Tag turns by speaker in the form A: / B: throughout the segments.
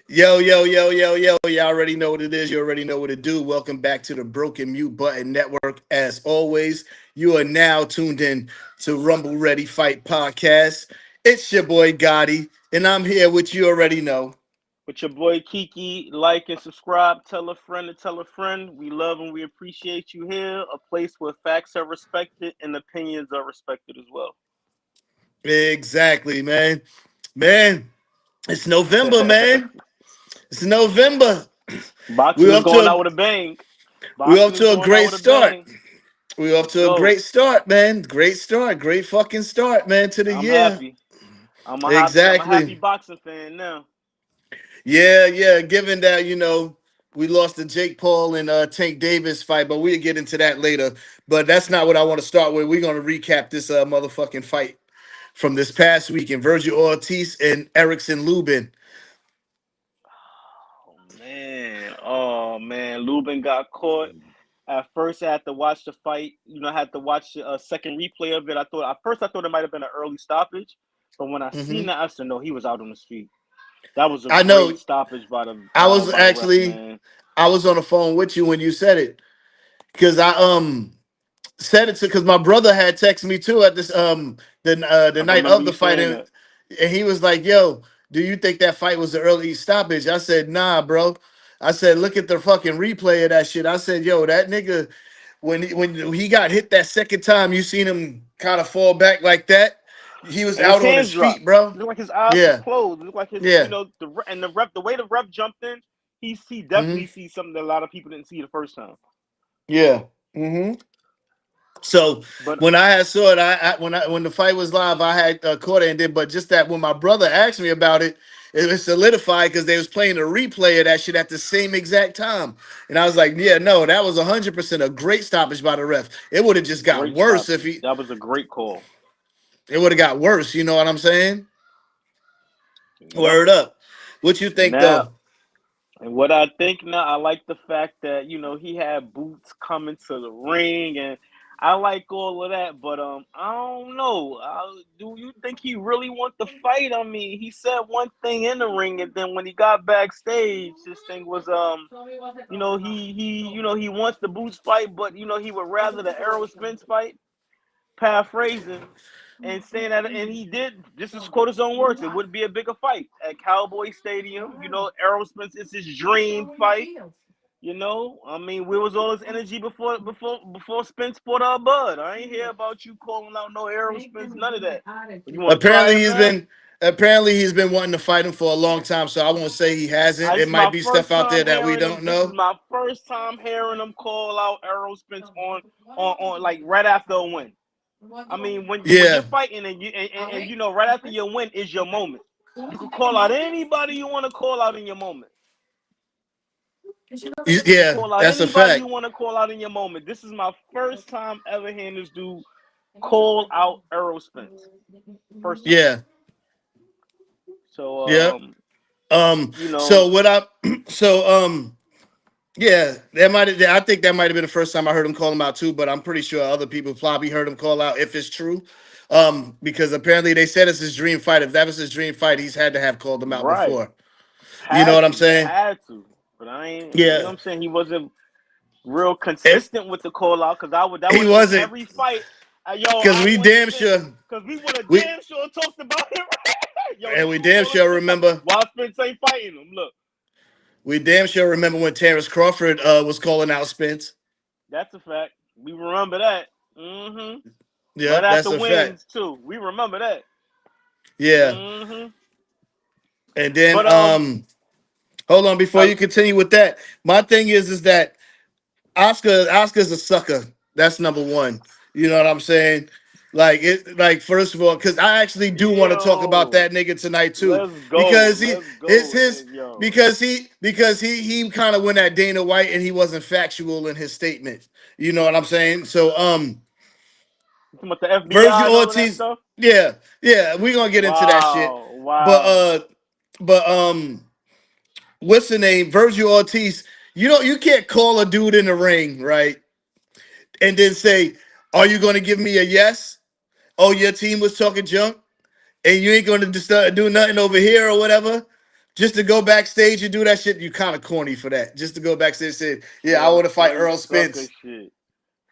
A: Yo, yo, yo, yo, yo. You already know what it is. You already know what to do. Welcome back to the Broken Mute Button Network. As always, you are now tuned in to Rumble Ready Fight Podcast. It's your boy Gotti, and I'm here with you already know.
B: With your boy Kiki, like and subscribe. Tell a friend to tell a friend. We love and we appreciate you here. A place where facts are respected and opinions are respected as well.
A: Exactly, man. Man, it's November, man. It's November.
B: Boxing
A: We're
B: is
A: off to
B: going out
A: a
B: with a bang.
A: we're off
B: Boxing is
A: to a
B: going out
A: great
B: with a
A: start.
B: bang.
A: We're off
B: Let's
A: to a
B: go.
A: great start, man. Great start. Great fucking start, man, to the
B: I'm
A: year.
B: happy. I'm a happy
A: Exactly.
B: boxing fan now.
A: Yeah, yeah. Given that, we lost the Jake Paul and Tank Davis fight, but we'll get into that later. But that's not what I want to start with. We're gonna recap this motherfucking fight from this past weekend. Virgil Ortiz and Erickson Lubin.
B: Oh man. Lubin got caught. At first, I had to watch the fight. I had to watch a second replay of it. I thought it might have been an early stoppage, but when I seen
A: Hmm.
B: that, I said, no, he was out on his feet. That was a
A: I know.
B: great stoppage by the
A: I
B: by
A: was
B: by the ref,
A: actually
B: man.
A: I was on the phone with you when you said it because I said it to because my brother had texted me too at this the
B: I
A: night
B: remember
A: of the
B: you
A: fight,
B: saying
A: and
B: that.
A: he was like, "Yo, do you think that fight was an early stoppage?" I said, "Nah, bro." I said, "Look at the fucking replay of that shit." I said, "Yo, that nigga when he got hit that second time, you seen him kind of fall back like that. He was
B: And his
A: out on
B: hands
A: his feet,
B: dropped.
A: bro.
B: It looked like his eyes was
A: Yeah,
B: closed. It looked like his,
A: yeah,
B: the way the ref jumped in, he
A: hmm
B: definitely sees something that a lot of people didn't see the first time.
A: yeah." Hmm. So
B: But
A: when I had saw it, when the fight was live, I had caught it and did. But just that when my brother asked me about it, it was solidified because they was playing a replay of that shit at the same exact time, and I was like, yeah, no, that was 100% a great stoppage by the ref. It would have just got
B: great
A: worse if
B: stoppage.
A: he.
B: That was a great call.
A: It would have got worse. You know what I'm saying?
B: Yep.
A: Word up. What you think
B: Now
A: though?
B: And what I think now, I like the fact that he had boots coming to the ring, and I like all of that. But I don't know. Do you think he really want the fight? I mean, he said one thing in the ring, and then when he got backstage, his thing was he wants the boots fight, but he would rather the Errol Spence fight. Paraphrasing, and saying that, and he did. This is quote his own words. It would be a bigger fight at Cowboy Stadium. Errol Spence is his dream fight. I mean, where was all his energy before Spence fought Bud? I ain't hear about you calling out no Errol Spence, none of that. But you want to try
A: Apparently
B: him
A: he's
B: now?
A: been apparently he's been wanting to fight him for a long time. So I won't say he hasn't.
B: This
A: It
B: is
A: might
B: my
A: be stuff
B: first
A: out there
B: time
A: that we
B: hearing him.
A: don't
B: This is
A: know.
B: my first time hearing him call out Errol Spence on like right after a win. I mean, when you're
A: Yeah,
B: fighting and right after your win is your moment. You can call out anybody you want to call out in your moment. You can
A: yeah,
B: call out
A: that's a
B: anybody you
A: fact.
B: want to call out in your moment. This is my first time ever hearing this dude call out Errol Spence. First time.
A: Yeah,
B: So
A: yeah.
B: you know,
A: So what I so yeah, I think that might have been the first time I heard him call him out too, but I'm pretty sure other people probably heard him call out if it's true. Because apparently they said it's his dream fight. If that was his dream fight, he's had to have called him out
B: right.
A: before. You know
B: Had
A: what I'm
B: to.
A: saying?
B: Had to. But I ain't,
A: Yeah.
B: what I'm saying? He wasn't real
A: It,
B: consistent with the call out because that
A: he
B: would have been
A: wasn't
B: every fight.
A: because
B: I
A: we
B: want
A: damn
B: Spence
A: sure
B: because we would have
A: we
B: damn sure talked about it. Yo,
A: and
B: this
A: we
B: dude
A: damn
B: calling
A: sure
B: Spence out.
A: remember
B: Why Spence ain't fighting him? Look,
A: when Terrence Crawford was calling out Spence.
B: that's a fact. We remember that. Hmm. Right
A: Yep,
B: after
A: that's a fact.
B: wins too. We remember that.
A: Yeah.
B: Hmm.
A: And then
B: But
A: hold on before
B: uh,
A: you continue with that. My thing is that Oscar's a sucker. That's number one. You know what I'm saying? Like first of all, because I actually do want to talk about
B: yo,
A: that nigga tonight too,
B: let's go.
A: because
B: Let's
A: it's
B: go.
A: his
B: And yo,
A: because he kind of went at Dana White and he wasn't factual in his statement. You know what I'm saying? So
B: you talking about the FBI
A: Virgil
B: and all of that
A: Ortiz,
B: stuff?
A: yeah, yeah, we're gonna get into that shit.
B: Wow.
A: But
B: Wow.
A: what's the name? Virgil Ortiz. You can't call a dude in the ring, right? And then say, "Are you gonna give me a yes? Oh, your team was talking junk, and you ain't gonna just do nothing over here or whatever." just to go backstage and do that shit, you kind of corny for that. Just to go backstage and say, yeah, I
B: Yo,
A: want to fight
B: straight
A: Earl
B: sucker
A: Spence.
B: shit.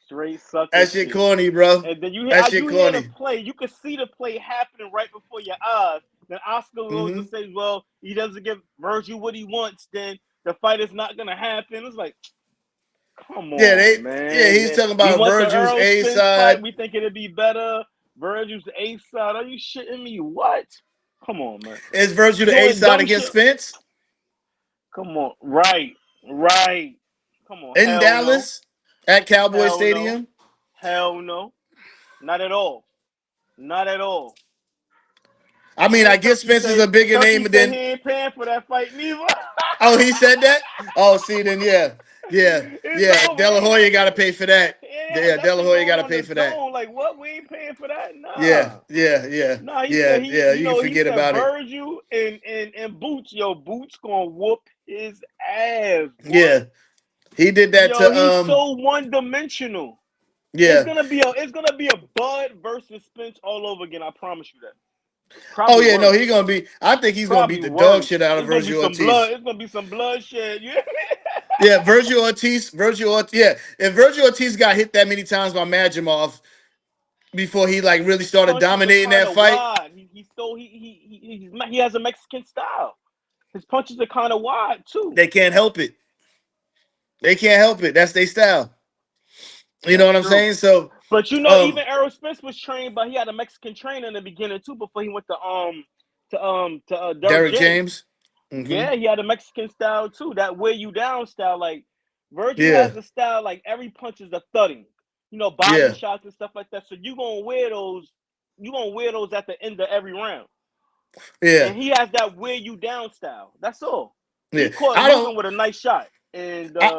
B: Straight sucker
A: That shit
B: shit.
A: corny, bro.
B: And then
A: That shit
B: you hear the
A: corny.
B: play. You can see the play happening right before your eyes. Then Oscar goes to
A: Hmm.
B: say, "Well, he doesn't give Virgil what he wants. Then the fight is not gonna happen." It's like, come
A: Yeah,
B: on, man.
A: he's talking
B: We
A: about
B: want the
A: Virgil's
B: Earl
A: A
B: Spence fight.
A: side.
B: We think it'd be better. Virgil's A side. Are you shitting me? What? Come on, man.
A: Is Virgil the A
B: Doing
A: side
B: dumb
A: against
B: shit.
A: Spence
B: Come on. Right. Right. Come on.
A: in
B: Hell no.
A: Dallas at Cowboy
B: Hell no.
A: Stadium?
B: Hell no. Not at all. Not at all.
A: I mean, I
B: And
A: guess Spence is a bigger name
B: Turkey said he
A: than.
B: ain't paying for that fight neither.
A: Oh, he said that. Oh, see, then
B: It's
A: yeah.
B: over.
A: De La Hoya got to pay for that.
B: Yeah,
A: Yeah,
B: that
A: De La
B: been
A: Hoya got
B: going
A: to
B: on
A: pay
B: the
A: for that.
B: zone. Like what? We ain't paying for that?
A: Yeah,
B: Nah.
A: yeah, yeah,
B: Nah, he
A: yeah,
B: said
A: yeah. You can
B: he
A: forget
B: said
A: about it.
B: Virgil and Boots, yo, Boots gonna whoop his ass, boy.
A: Yeah, he did that
B: Yo,
A: to
B: he's so one dimensional.
A: Yeah.
B: It's gonna be a Bud versus Spence all over again. I promise you that.
A: Oh
B: Probably
A: yeah, no,
B: worse.
A: he gonna be. I think he's gonna beat
B: Probably
A: the dog
B: worse.
A: shit out of
B: It's gonna be
A: Virgil
B: some blood.
A: Ortiz.
B: It's gonna be some bloodshed. You hear me?
A: Yeah, Virgil Ortiz. Yeah, if Virgil Ortiz got hit that many times by Madrimov before he like really
B: His
A: started
B: punches are
A: dominating
B: kind
A: that
B: of
A: fight,
B: wide. He has a Mexican style. His punches are kind of wide too.
A: they can't help it. They can't help it. That's their style. You know
B: That's
A: what I'm
B: true.
A: saying? So,
B: But you know,
A: um,
B: even Errol Spence was trained, but he had a Mexican trainer in the beginning too before he went to Derrick
A: Derek
B: James.
A: James. Hmm.
B: Yeah, he had a Mexican style too. That wear you down style. Like Virgil
A: Yeah,
B: has a style like every punch is a thudding. You know, body
A: yeah,
B: shots and stuff like that. So you gonna wear those. You gonna wear those at the end of every round.
A: yeah,
B: And he has that wear you down style. That's all.
A: yeah.
B: He caught
A: I don't.
B: Lubin with a nice shot, and
A: I,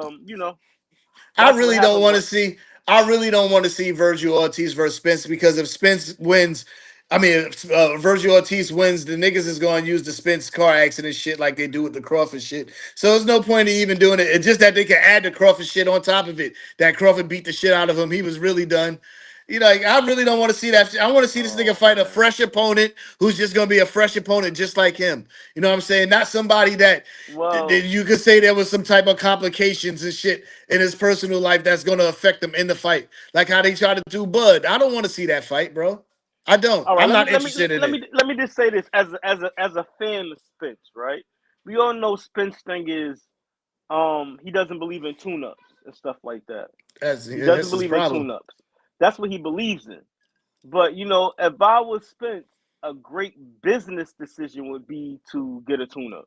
A: I
B: that's what
A: really don't
B: happened.
A: want to
B: But
A: see. I really don't want to see Virgil Ortiz versus Spence because if Spence wins, I mean, if Virgil Ortiz wins, the niggas is going to use the Spence car accident shit like they do with the Crawford shit. So there's no point in even doing it. It's just that they can add the Crawford shit on top of it. That Crawford beat the shit out of him. He was really done. You know, like, I really don't want to see that. I want to see this nigga
B: oh
A: fight a
B: man,
A: fresh opponent who's just gonna be a fresh opponent just like him. You know what I'm saying? Not somebody that
B: well,
A: you could say there was some type of complications and shit in his personal life that's gonna affect him in the fight, like how they try to do Bud. I don't want to see that fight, bro. I don't.
B: all right.
A: I'm not interested in it.
B: Let me just say this as a fan of Spence, right? We all know Spence thing is he doesn't believe in tune-ups and stuff like that. He doesn't
A: That's his
B: believe in
A: problem.
B: tune-ups. That's what he believes in. But you know, if I was Spence, a great business decision would be to get a tune-up.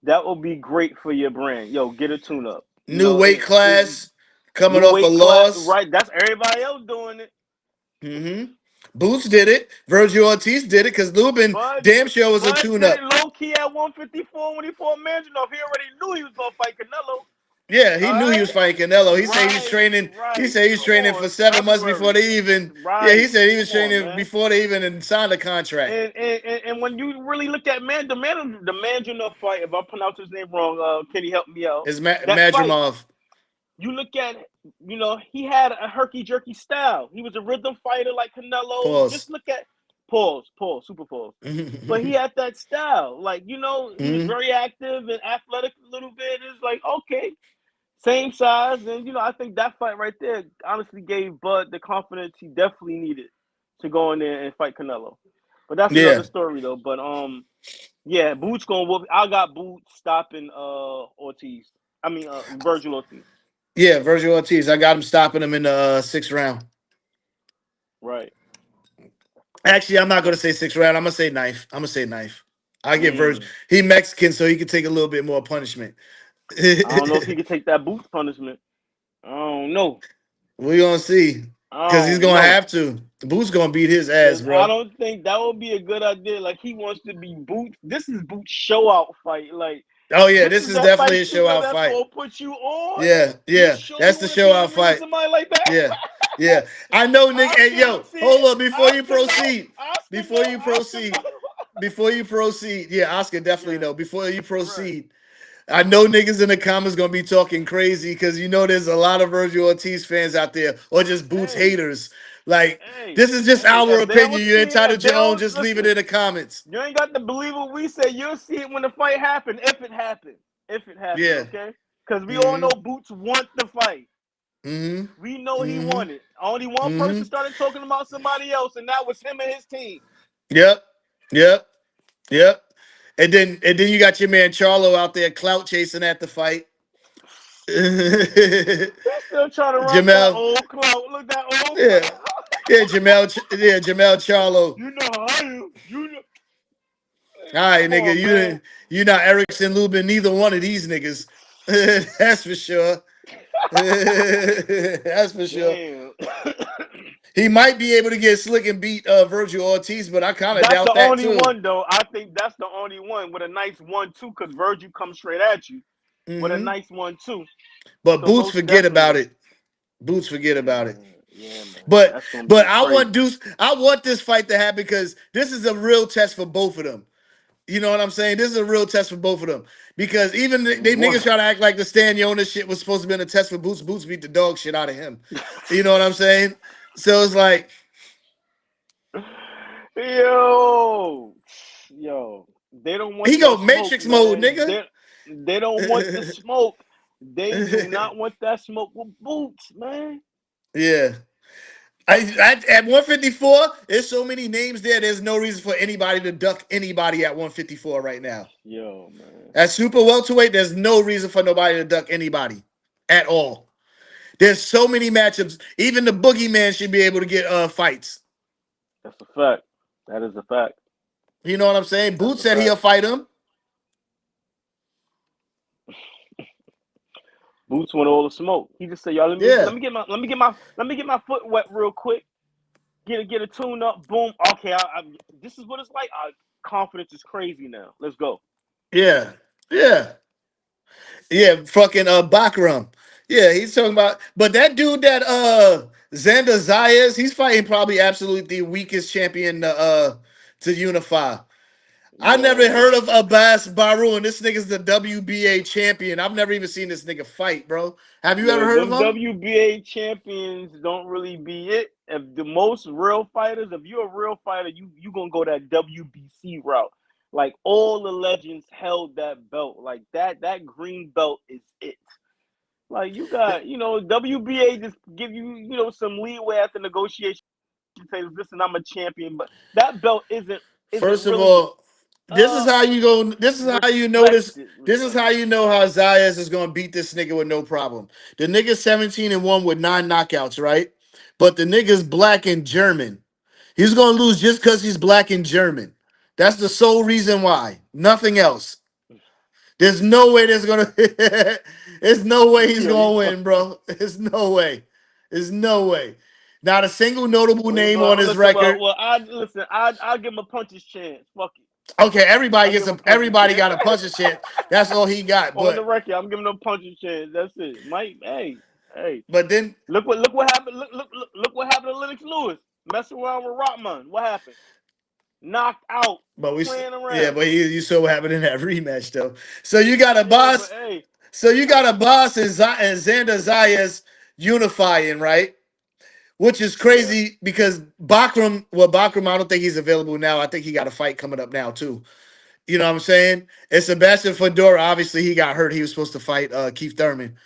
B: That would be great for your brand. Yo, get a tune-up. You
A: New
B: know,
A: weight class, coming
B: new
A: off a
B: weight class,
A: loss.
B: right? That's everybody else doing it.
A: Hmm. Boots did it. Virgil Ortiz did it because Lubin
B: Bud,
A: damn sure was a
B: Bud did it
A: tune-up.
B: low key at 154 when he fought Manjanov. He already knew he was gonna fight Canelo.
A: Yeah, he
B: All
A: knew he was
B: right,
A: fighting Canelo. He said he was
B: right,
A: training. He
B: right.
A: said he was
B: Come
A: training for
B: on,
A: 7 months before
B: February,
A: they even. Yeah, he
B: right.
A: said he was
B: Come on,
A: training
B: man.
A: before they even signed a contract.
B: And when you really look at the Manjanov fight, if I pronounce his name wrong, can you help me out?
A: Is
B: That fight,
A: Madrimov.
B: you look at, you know, he had a herky jerky style. He was a rhythm fighter like Canelo.
A: Pause.
B: Just look at pause, super pause. But he had that style. Like, you know, he was
A: Mhm.
B: very active and athletic a little bit. It's like, okay, same size. And, you know, I think that fight right there honestly gave Bud the confidence he definitely needed to go in there and fight Canelo. But that's another
A: Yeah,
B: story though. But yeah, Boots gonna whoop. I got Boots stopping Ortiz. I mean Virgil Ortiz.
A: yeah. Virgil Ortiz. I got him stopping him in the 6th round.
B: Right.
A: Actually, I'm not gonna say 6th round. I'm gonna say knife. I'm gonna say knife. I get Virgil.
B: Mm.
A: He Mexican, so he can take a little bit more punishment.
B: I don't know if he could take that Boots punishment. I don't know.
A: We gonna see,
B: I
A: because he's
B: don't
A: gonna
B: know.
A: have to. Boots gonna beat his ass,
B: Cause I
A: bro.
B: don't think that would be a good idea. Like he wants to be Boots. This is Boots show out fight. Like
A: Oh yeah,
B: this
A: this
B: is
A: is
B: that
A: definitely
B: fight
A: a
B: too.
A: show out
B: That's
A: fight.
B: gonna put you on.
A: Yeah,
B: You
A: yeah.
B: show
A: That's
B: you
A: the
B: want to be
A: show
B: in the
A: out
B: ring with
A: fight.
B: somebody like that.
A: Yeah, yeah. I know, Nick. Hey,
B: Oscar
A: yo,
B: don't see
A: hold
B: it.
A: up before you
B: Oscar know.
A: proceed.
B: Oscar
A: Before
B: know.
A: you
B: Oscar
A: proceed.
B: know.
A: Before you proceed. Yeah, Oscar definitely
B: Yeah.
A: know. Before you
B: Right.
A: proceed. I know niggas in the comments gonna be talking crazy because you know there's a lot of Virgil Ortiz fans out there or just Boots
B: Hey.
A: haters. Like,
B: Hey,
A: this is just
B: hey,
A: our
B: if they don't
A: opinion. You're
B: see it, if
A: entitled to
B: they
A: your own.
B: don't
A: Just leave it
B: listen,
A: in the comments.
B: you ain't got to believe what we say. You'll see it when the fight happens, if it happens. If it happens,
A: Yeah.
B: okay? Because we all know
A: Mm-hmm.
B: Boots want the fight.
A: Mm-hmm.
B: We know he
A: Mm-hmm.
B: wanted. Only one
A: Mm-hmm.
B: person started talking about somebody else, and that was him and his team.
A: Yep. Yep. Yep. And then you got your man Charlo out there clout chasing at the fight.
B: He's still trying to rock that
A: Jamel.
B: old clout. Look, that old
A: Yeah.
B: clout.
A: Yeah, Jamel Charlo.
B: You know how I am. You know.
A: All
B: Hey,
A: right,
B: come
A: nigga.
B: on, man.
A: You not Erickson Lubin, neither one of these niggas. That's for sure. That's for sure.
B: Damn.
A: He might be able to get slick and beat Virgil Ortiz, but I kind of
B: That's
A: doubt
B: the
A: that
B: only
A: too.
B: one, though. I think that's the only one with a nice 1-2, because Virgil comes straight at you with a
A: Hmm.
B: nice 1-2.
A: But
B: So
A: Boots
B: most
A: forget about
B: definitely.
A: it. Boots forget
B: Yeah,
A: about it.
B: man. Yeah, man.
A: But
B: That's gonna
A: but
B: be
A: I want
B: crazy.
A: Deuce. I want this fight to happen because this is a real test for both of them. You know what I'm saying? This is a real test for both of them because even they niggas
B: One.
A: try to act like the Stan Jonas shit was supposed to be a test for Boots. Boots beat the dog shit out of him. You know what I'm saying? So it's like,
B: Yo, yo, they don't want
A: he
B: that
A: go
B: smoke,
A: Matrix mode,
B: man.
A: nigga.
B: They don't want the smoke. They do not want that smoke with Boots, man.
A: Yeah. At 154, there's so many names there. There's no reason for anybody to duck anybody at 154 right now.
B: Yo, man,
A: At super welterweight, there's no reason for nobody to duck anybody at all. There's so many matchups. Even the boogeyman should be able to get fights.
B: that's a fact. That is a fact.
A: You know what I'm saying?
B: That's
A: Boots
B: a
A: said he'll
B: fact.
A: fight him.
B: Boots want all the smoke. He just said, "Y'all,
A: Yeah.
B: let me get my foot wet real quick. Get a tune up. Boom. Okay, this is what it's like. Confidence is crazy now. Let's go."
A: Yeah. Yeah. Yeah. Fucking Bakram. Yeah, he's talking about, but that dude that Xander Zayas, he's fighting probably absolutely the weakest champion to unify. I never
B: Yo,
A: heard of Abbas Baru, and this nigga's the WBA champion. I've never even seen this nigga fight, bro. Have you ever
B: yo,
A: heard of
B: them
A: him?
B: WBA champions don't really be it. If the most real fighters, if you're a real fighter, you gonna go that WBC route. Like all the legends held that belt. Like that green belt is it. Like you got, WBA just give you, some leeway after negotiation. Say, listen, I'm a champion, but that belt isn't
A: First of
B: really
A: all, this is how you go. This is how you notice.
B: respected.
A: This is how you know how Zayas is going to beat this nigga with no problem. The nigga's 17-1 with 9 knockouts, right? But the nigga's black and German. He's going to lose just because he's black and German. That's the sole reason why. Nothing else. There's no way there's gonna. There's no way he's
B: Yo, you
A: gonna win, bro. There's no way. There's no way. Not a single notable name on his
B: listen,
A: record.
B: I'll give him a puncher's chance. Fuck it.
A: Okay, everybody
B: I'll
A: gets
B: give him
A: a.
B: a puncher's
A: Everybody
B: chance.
A: got a puncher's chance. That's all he got.
B: On the
A: But
B: record, I'm giving him a puncher's chance. That's it. Mike, hey.
A: but then.
B: Look what happened. Look what happened to Lennox Lewis. Messing around with Rottman. What happened? Knocked out.
A: But we.
B: Playing
A: Yeah,
B: around.
A: but you saw what happened in that rematch though. So you got a
B: Yeah, but
A: boss.
B: hey,
A: So you got a boss and, and Xander Zayas unifying, right? Which is
B: yeah.
A: crazy because Bakram, I don't think he's available now. I think he got a fight coming up now too. You know what I'm saying? And Sebastian Fedora, obviously he got hurt. He was supposed to fight Keith Thurman.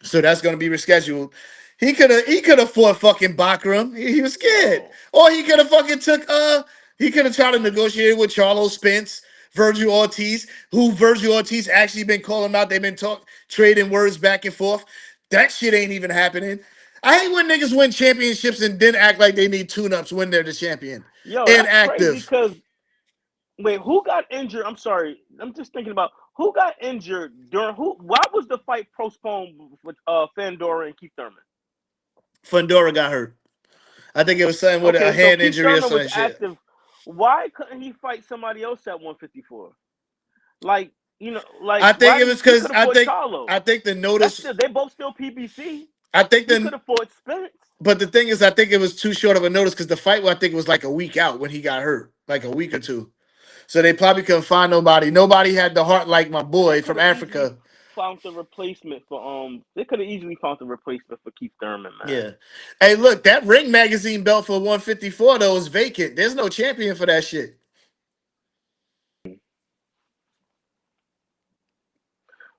A: So that's gonna be rescheduled. He could have fought fucking Bakram. He was scared.
B: Yo,
A: Or he could have fucking took he could have tried to negotiate with Charlo Spence, Virgil Ortiz, who Virgil Ortiz actually been calling out. They've been trading words back and forth. That shit ain't even happening. I hate when niggas win championships and then act like they need tune-ups when they're the champion.
B: that's crazy.
A: Inactive.
B: Cause wait, who got injured? I'm sorry. I'm just thinking about who got injured during who. Why was the fight postponed with Fandora and Keith Thurman?
A: Fundora got hurt. I think it was something with a
B: Okay, so
A: hand
B: Keith
A: injury or
B: Thurman was
A: some shit.
B: active. Why couldn't he fight somebody else at 154? Like,
A: I think
B: why
A: it
B: did
A: was
B: he
A: because
B: could have fought Charlo?
A: I think the
B: That's
A: notice
B: still they both still PBC.
A: I think
B: He
A: the
B: could have fought Spence.
A: but the thing is I think it was too short of a notice because the fight I think was like a week out when he got hurt, like a week or two. So they probably couldn't find nobody. Nobody had the heart like my
B: They
A: boy
B: could
A: from
B: have easily
A: Africa.
B: found the replacement for They could have easily found the replacement for Keith Thurman, man.
A: Yeah. Hey, look, that Ring Magazine belt for 154 though is vacant. There's no champion for that shit.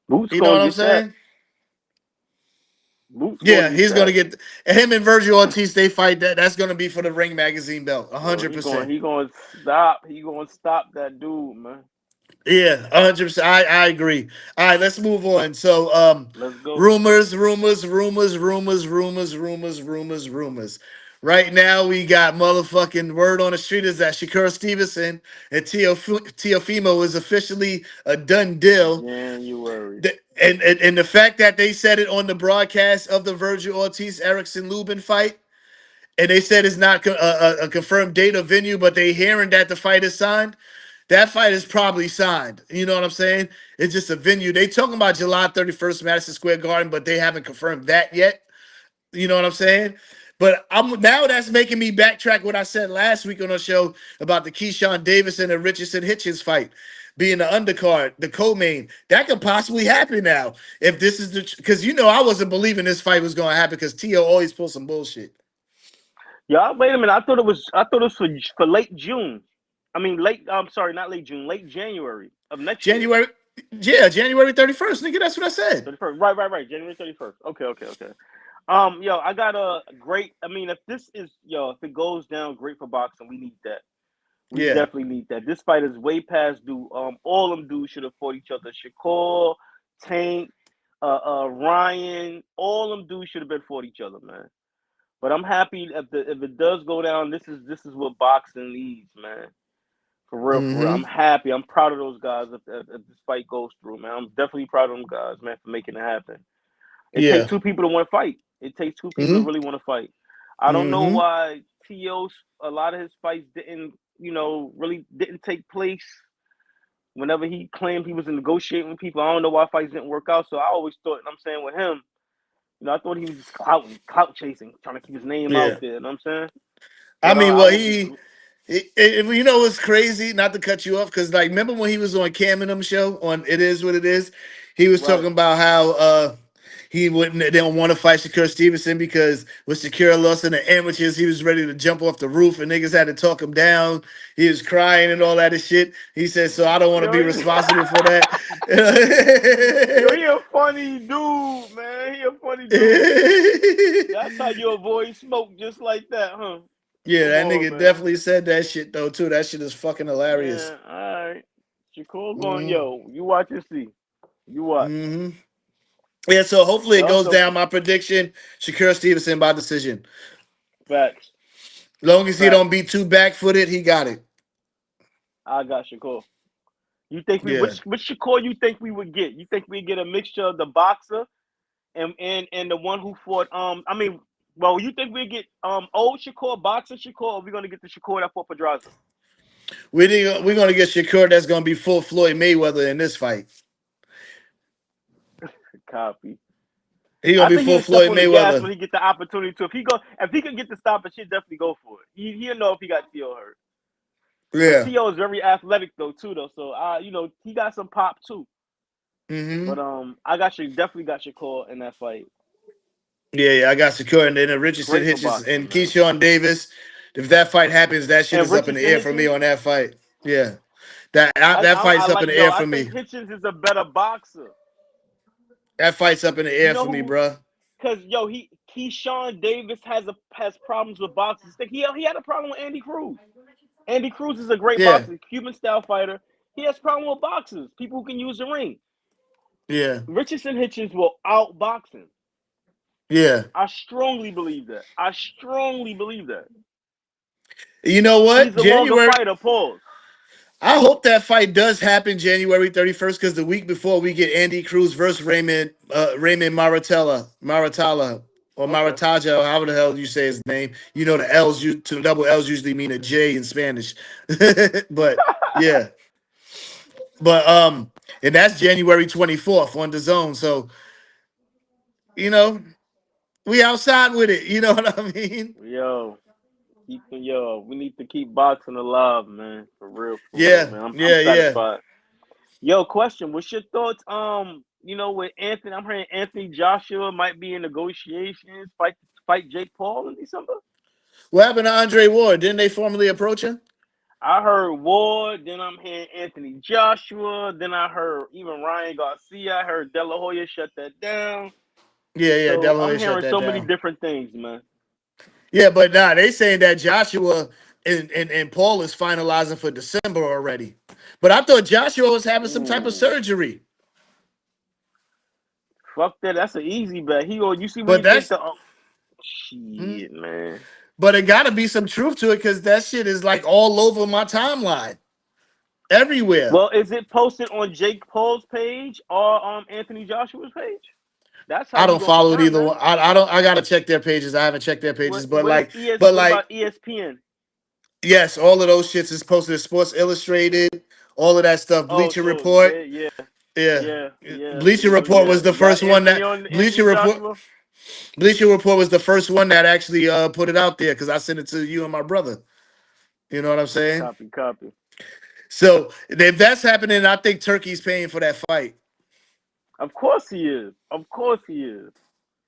B: Boots
A: You know what
B: gonna
A: I'm
B: get that.
A: saying?
B: Boots gonna
A: Yeah,
B: get
A: he's gonna
B: that.
A: get him and Virgil Ortiz. They fight that. That's gonna be for the Ring Magazine belt,
B: Yo,
A: 100%.
B: he gonna stop. He gonna stop that dude, man.
A: Yeah, 100%. I agree. All right, let's move on. So,
B: Let's go.
A: rumors. Right now, we got motherfucking word on the street is that Shakur Stevenson and Teofimo is officially a done deal.
B: January.
A: And the fact that they said it on the broadcast of the Virgil Ortiz Erickson Lubin fight, and they said it's not a confirmed date or venue, but they hearing that the fight is signed. That fight is probably signed. You know what I'm saying? It's just a venue. They talking about July 31st, Madison Square Garden, but they haven't confirmed that yet. You know what I'm saying? But I'm now that's making me backtrack what I said last week on the show about the Keyshawn Davis and the Richardson Hitchens fight being the undercard, the co-main. That could possibly happen now if this is the because I wasn't believing this fight was going to happen because Tio always pulls some bullshit.
B: Yeah, wait a minute. I thought it was for late June. I mean, late. I'm sorry, not late June. Late January of next year.
A: January, yeah, January 31st, nigga. That's what I said.
B: 31st. Right. January 31st. Okay. Yo, I got a great. I mean, if it goes down, great for boxing. We need that. We
A: Yeah.
B: definitely need that. This fight is way past due. All them dudes should have fought each other. Shakur, Tank, Ryan, all them dudes should have been fought each other, man. But I'm happy if it does go down. This is what boxing needs, man. For real, for real.
A: Mm-hmm.
B: I'm happy. I'm proud of those guys if this fight goes through, man. I'm definitely proud of them guys, man, for making it happen. It takes
A: Yeah.
B: two people to want to fight. It takes two people to
A: Mm-hmm.
B: really want to fight. I don't know
A: Mm-hmm.
B: why To's a lot of his fights really didn't take place whenever he claimed he was negotiating with people. I don't know why fights didn't work out. So I always thought, and I'm saying with him, I thought he was just clout chasing, trying to keep his name out
A: Yeah.
B: there. You know what I'm saying?
A: I
B: But
A: mean,
B: I
A: well,
B: hope
A: what's crazy? Not to cut you off, because like, remember when he was on Cam and them show on It Is What It Is? He was
B: right.
A: talking about how he wouldn't, they don't want to fight Shakur Stevenson because with Shakur lost in the amateurs, he was ready to jump off the roof and niggas had to talk him down. He was crying and all that shit. He said, "So I don't want to
B: Yo,
A: be responsible for that."
B: he a funny dude, man. He a funny dude. That's how you avoid smoke, just like that, huh?
A: Yeah,
B: Come
A: that
B: on,
A: nigga
B: man.
A: definitely said that shit though too. That shit is fucking hilarious.
B: Yeah, all right. Shakur going,
A: Mm-hmm.
B: yo, you watch and see. You watch.
A: Mm-hmm. Yeah, so hopefully it
B: Yo,
A: goes
B: so
A: down. My prediction: Shakur Stevenson by decision.
B: facts,
A: Long as he don't
B: facts.
A: be too back footed, he got it.
B: I got Shakur. You think we
A: Yeah.
B: which Shakur you think we would get? You think we get a mixture of the boxer and the one who fought well, you think we get old Shakur, boxer Shakur, or we gonna get the Shakur that fought Pedraza?
A: We're gonna get Shakur that's gonna be full Floyd Mayweather in this fight.
B: Copy.
A: He gonna
B: I
A: be
B: think
A: full
B: he'll step
A: Floyd
B: on the gas
A: Mayweather.
B: when he get the opportunity to. If he can get the stop, it should definitely go for it. He'll know if he got T.O. hurt. But
A: Yeah.
B: T.O. is very athletic though too though. So he got some pop too.
A: Mm-hmm.
B: But I definitely got Shakur in that fight.
A: Yeah, I got Shakur and then Richardson
B: Great for
A: Hitchens and
B: boxing, man.
A: Keyshawn Davis. If that fight happens, that shit
B: And
A: is up in the
B: Richardson
A: air for me
B: Hitchens,
A: on that fight. Yeah. That
B: I
A: fight's up in
B: like
A: the
B: yo.
A: air
B: I
A: for
B: think
A: me.
B: Hitchens is a better boxer.
A: That fight's up in the
B: You
A: air
B: know
A: for me,
B: who?
A: bruh.
B: Because yo, Keyshawn Davis has problems with boxers. He had a problem with Andy Cruz. Andy Cruz is a great
A: Yeah.
B: boxer, Cuban style fighter. He has problem with boxers, people who can use the ring.
A: Yeah.
B: Richardson Hitchens will outbox him.
A: Yeah.
B: I strongly believe that. I strongly believe that.
A: You know what?
B: He's a longer
A: January.
B: fighter. Pause.
A: I hope that fight does happen January 31st because the week before we get Andy Cruz versus Raymond Maratala or
B: Okay.
A: Marataja, however the hell you say his name. You know the L's you to double L's usually mean a J in Spanish. But yeah. But and that's January 24th on the zone. So, you know, we outside with it. You know what I mean?
B: Yo, we need to keep boxing alive, man. For real,
A: Yeah,
B: man. I'm
A: yeah, yeah.
B: satisfied. Yo, question. What's your thoughts? with Anthony, I'm hearing Anthony Joshua might be in negotiations, fight Jake Paul in December.
A: What happened to Andre Ward? Didn't they formally approach him?
B: I heard Ward, then I'm hearing Anthony Joshua, then I heard even Ryan Garcia. I heard De La Hoya shut that down.
A: Yeah, yeah,
B: So I'm
A: Delaware shut
B: hearing
A: that
B: so many
A: down.
B: different things, man.
A: Yeah, but nah, they saying that Joshua and Paul is finalizing for December already. But I thought Joshua was having some type of
B: Ooh,
A: surgery.
B: fuck that. That's an easy bet. You see what
A: But
B: he did
A: that's
B: to
A: hmm,
B: shit, man.
A: but it gotta be some truth to it because that shit is like all over my timeline. Everywhere.
B: Well, is it posted on Jake Paul's page or Anthony Joshua's page? That's how
A: I
B: you
A: don't
B: gonna
A: follow it
B: confirm
A: either
B: that.
A: one. I don't I gotta check their pages. I haven't checked their pages, but
B: What is
A: like but
B: What
A: like
B: about ESPN?
A: yes, all of those shits is posted in Sports Illustrated, all of that stuff.
B: Oh,
A: Bleacher
B: so
A: Report.
B: yeah,
A: Yeah.
B: yeah, yeah.
A: Bleacher
B: So
A: Report was
B: yeah,
A: the
B: you got
A: first one
B: Anthony
A: that
B: on
A: Bleacher
B: Anthony
A: Report
B: Joshua.
A: Bleacher Report was the first one that actually put it out there because I sent it to you and my brother. You know what I'm saying?
B: Copy, copy.
A: So if that's happening, I think Turkey's paying for that fight.
B: Of course he is. Of course he is.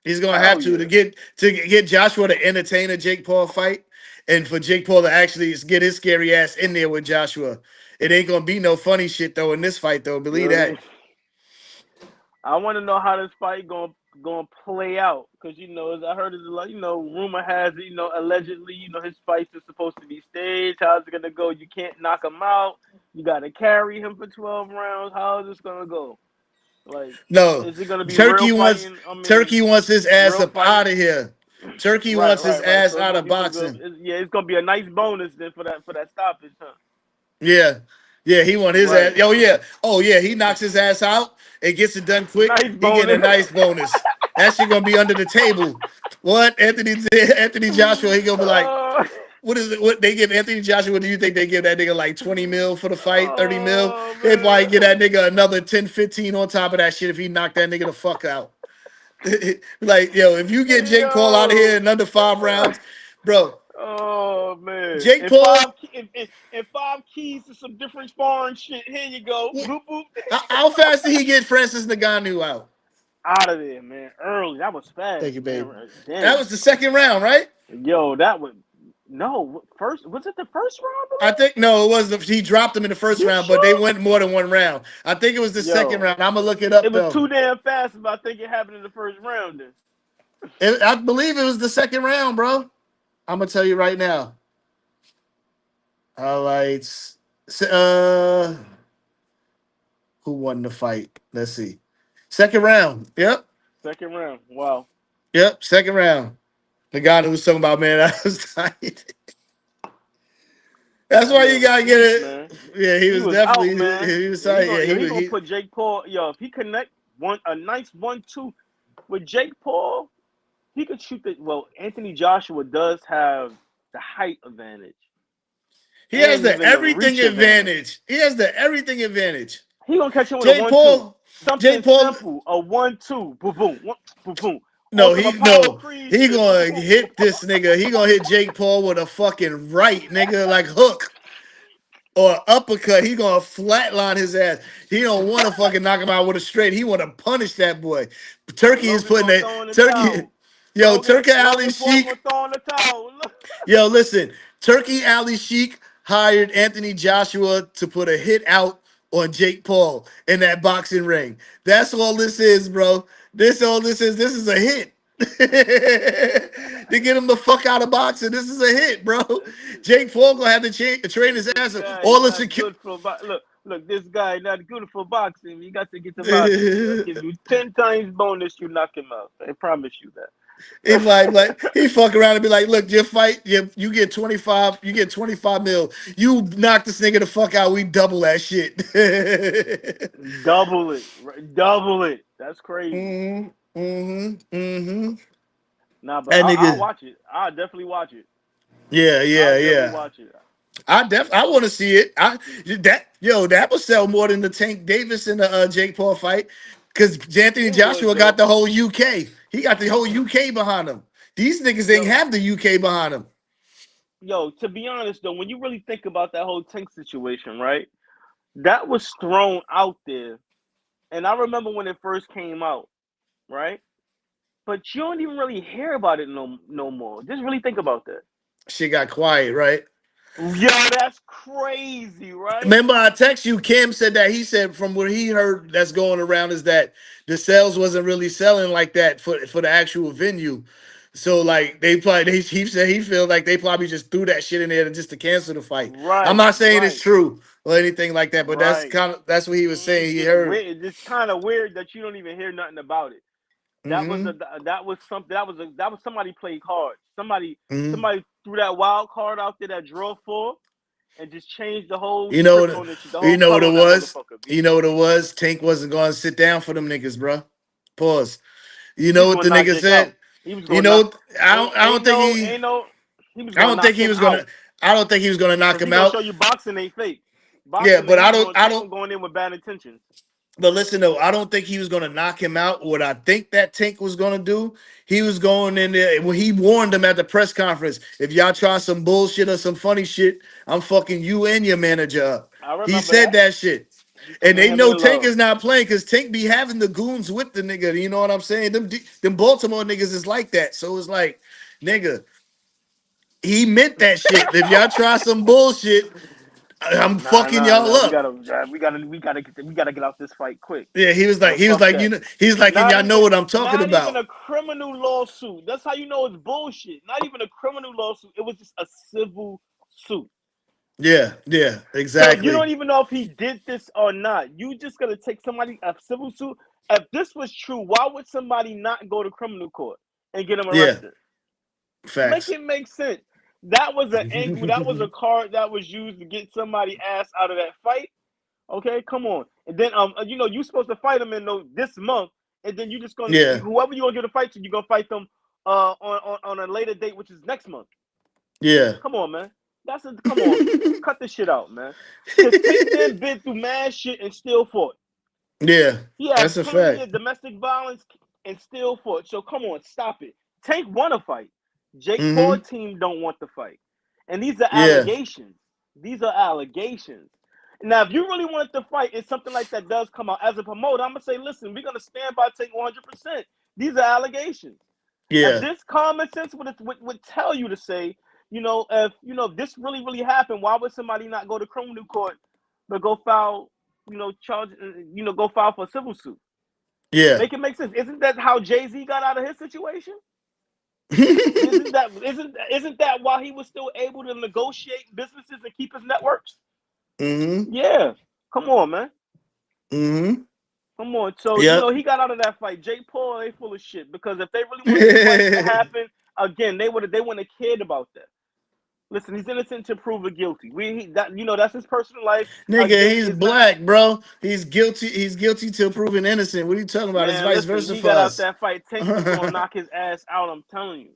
A: He's gonna have
B: Hell
A: to
B: yeah.
A: get Joshua to entertain a Jake Paul fight, and for Jake Paul to actually get his scary ass in there with Joshua. It ain't gonna be no funny shit though in this fight though.
B: You know
A: Believe
B: what I mean?
A: that.
B: I want to know how this fight going to play out because as I heard it a lot. Rumor has it. Allegedly, his fights are supposed to be staged. How's it gonna go? You can't knock him out. You got to carry him for 12 rounds. How is this gonna go? Like,
A: No,
B: is it gonna be real
A: Turkey wants
B: fighting? I mean,
A: Turkey wants his ass
B: real
A: up out
B: fighting.
A: of here. Turkey
B: Right,
A: wants his
B: right, right.
A: ass
B: So it's
A: out
B: gonna
A: of
B: be some good.
A: boxing.
B: It's gonna be a nice bonus then for that stoppage, huh?
A: Yeah. Yeah, he want his ass.
B: Right.
A: Oh yeah. Oh yeah, he knocks his ass out and gets it done quick.
B: Nice
A: He getting a
B: bonus.
A: nice bonus. That shit gonna be under the table. What Anthony Joshua, he gonna be like,
B: Oh,
A: what is it? What they give Anthony Joshua? Do you think they give that nigga like 20 mil for the fight, 30 mil?
B: oh
A: They probably give
B: man.
A: that nigga another 10, 15 on top of that shit if he knocked that nigga the fuck out. Like, yo, if you get Jake Paul out of here
B: Yo.
A: in under 5 rounds, bro,
B: Oh man.
A: Jake Paul,
B: And five keys to some different sparring shit. Here you go. Boop boop.
A: how fast did he get Francis Ngannou out?
B: Out of there, man. Early. That was
A: Thank
B: fast,
A: you,
B: man.
A: babe. That
B: Damn.
A: was the second round, right?
B: Yo, that was no first. Was it the first round? I
A: I
B: believe.
A: think no, it was he dropped him in the first
B: You
A: round, but they
B: sure?
A: went more than one round. I think it was the second
B: Yo,
A: round. I'm gonna look it up
B: it was
A: though.
B: too damn fast. But I think it happened in the first round. Then.
A: I believe it was the second round, bro. I'm gonna tell you right now. All right. Who won the fight? Let's see. Second round. Yep.
B: Second round. Wow.
A: Yep. Second round. The guy who was talking about, man, I was tired. That's
B: That
A: why you
B: man was
A: gotta get
B: sleep,
A: it.
B: man.
A: Yeah, he
B: He
A: was
B: was out,
A: definitely
B: man.
A: he was
B: Yeah, he
A: tired.
B: gonna
A: Yeah,
B: yo,
A: he
B: he
A: was
B: gonna put Jake Paul. Yo, if he connect a nice 1-2 with Jake Paul, he could shoot the. Well, Anthony Joshua does have the height advantage
A: he has
B: and
A: the
B: even the
A: everything
B: reach advantage.
A: advantage. He has the everything advantage.
B: He gonna catch him with a
A: Jay
B: 1-2,
A: Paul, Jay
B: something
A: Paul,
B: simple, a 1-2, boom, boom, boom, boom, on
A: no,
B: some Apollo Creed
A: he
B: shit, boom,
A: gonna
B: boom.
A: hit this nigga. He gonna hit Jake Paul with a fucking right, nigga, like hook or uppercut. He gonna flatline his ass. He don't want to fucking knock him out with a straight. He want to punish that boy. Turkey is
B: Logan
A: putting
B: gonna
A: it.
B: throw in the
A: Turkey,
B: towel.
A: yo, Turkey Ali
B: Logan Paul
A: Sheik.
B: gonna throw in the towel.
A: Yo, listen, Turkey Ali Sheik hired Anthony Joshua to put a hit out on Jake Paul in that boxing ring. That's all this is, bro. This all this is. This is a hit. To get him the fuck out of boxing, this is a hit, bro. Jake Paul gonna have to train his
B: This
A: ass.
B: guy
A: All the
B: not
A: security.
B: good for look. This guy not good for boxing. You got to get to boxing. I'll give you 10 times bonus. You knock him out. I promise you
A: He
B: that.
A: like he fuck around and be like, look, your fight, you get 25, you get 25 mil. You knock this nigga the fuck out, we double that shit.
B: Double it, right? Double it. That's crazy.
A: Mm-hmm.
B: Nah, but
A: That
B: I'll
A: nigga,
B: watch it. I'll definitely watch it.
A: yeah,
B: I'll
A: yeah,
B: definitely
A: yeah.
B: watch it.
A: I want to see it. That will sell more than the Tank Davis and the Jake Paul fight because Anthony
B: It would
A: Joshua got
B: though.
A: the whole UK. He got the whole UK behind him. These niggas ain't
B: Yo,
A: have the UK behind him.
B: to be honest though, when you really think about that whole Tank situation, right? That was thrown out there And I remember when it first came out, right? But you don't even really hear about it no more. Just really think about that.
A: Shit got quiet, right?
B: Yo, that's crazy, right?
A: Remember, I text you. Kim said that he said from what he heard that's going around is that the sales wasn't really selling like that for the actual venue. So like they probably he said he feel like they probably just threw that shit in there just to cancel the fight. I'm
B: Right,
A: not saying it's
B: right,
A: true or anything like that, but
B: right.
A: that's what he was saying.
B: It's
A: He
B: just
A: heard.
B: weird. It's just kind of weird that you don't even hear nothing about it. That was a
A: Mm-hmm.
B: that was something that was somebody played cards.
A: Mm-hmm.
B: Somebody threw that wild card out there that draw four and just changed the whole
A: You know
B: script
A: what?
B: on this shit, the
A: You
B: whole
A: know what
B: color
A: it
B: on that
A: was.
B: motherfucker. B.
A: You know what it was. Tank wasn't going to sit down for them niggas, bro. Pause. You
B: He
A: know
B: was
A: what
B: gonna
A: the
B: knock
A: nigga
B: Jake out.
A: said?
B: He was
A: You
B: gonna knock.
A: know, I don't think he.
B: Ain't no. He was
A: I
B: gonna
A: don't think
B: knock
A: he
B: him
A: was
B: out
A: gonna. I don't think he was gonna knock
B: because he
A: him
B: gonna show
A: out.
B: you boxing ain't fake.
A: Yeah,
B: Boxing,
A: but
B: he was going.
A: I
B: Tank
A: don't.
B: was going in with bad intentions.
A: But listen though, I don't think he was gonna knock him out. What I think that Tank was gonna do, he was going in there when he warned them at the press conference. If y'all try some bullshit or some funny shit, I'm fucking you and your manager up.
B: I
A: He
B: remember
A: said
B: that.
A: that shit.
B: He
A: And
B: coming
A: they
B: heavy
A: know
B: in
A: Tank
B: love.
A: is not playing because Tank be having the goons with the nigga. You know what I'm saying? Them Baltimore niggas is like that. So it's like, nigga, he meant that shit. If y'all try some bullshit, I'm
B: Nah,
A: fucking
B: nah,
A: y'all
B: nah.
A: up.
B: We gotta get out this fight quick.
A: Yeah,
B: But
A: he was
B: fuck
A: like,
B: that.
A: and y'all know what I'm talking
B: Not even
A: about.
B: a criminal lawsuit. That's how you know it's bullshit. Not even a criminal lawsuit. It was just a civil suit.
A: Yeah, yeah,
B: So you
A: exactly.
B: don't even know if he did this or not. You just gonna take somebody a civil suit. If this was true, why would somebody not go to criminal court and get him
A: Yeah,
B: arrested? Make
A: facts.
B: it make sense. That was a card that was used to get somebody ass out of that fight. Okay, come on. And then you know, you supposed to fight them in this month, and then you just gonna
A: Yeah,
B: whoever you gonna give the fight to, you gonna fight them on a later date, which is next month.
A: yeah.
B: Come on, man. Come on. Cut this shit out, man. Cause Tank then been through mad shit and still fought.
A: Yeah,
B: He
A: that's
B: had
A: a
B: plenty
A: fact.
B: of domestic violence and still fought. So come on, stop it. Tank want to fight. Jake Paul
A: Mm-hmm.
B: team don't want to fight. And these are
A: Yeah,
B: allegations. These are allegations. Now, if you really wanted to fight and something like that does come out as a promoter, I'm gonna say, listen, we're gonna stand by Tank 100%. These are allegations. If
A: yeah,
B: this common sense would tell you to say, if this really happened, why would somebody not go to criminal court but go file, go file for a civil suit?
A: yeah.
B: Make it make sense. Isn't that how Jay-Z got out of his situation? Isn't that why he was still able to negotiate businesses and keep his networks?
A: Mm-hmm.
B: Yeah. Come on, man.
A: Mm-hmm.
B: Come on. So,
A: Yep.
B: he got out of that fight. Jake Paul, they full of shit. Because if they really wanted this fight to happen, again, they wouldn't have cared about that. Listen, he's innocent to prove guilty. That's his personal life.
A: Nigga,
B: Again,
A: he's
B: it's not.
A: black, bro. He's guilty. He's guilty till proven innocent. What are you talking about? It's
B: Man,
A: vice
B: listen,
A: versa
B: he
A: for
B: got out
A: us.
B: that fight. Tank was gonna knock his ass out. I'm telling you,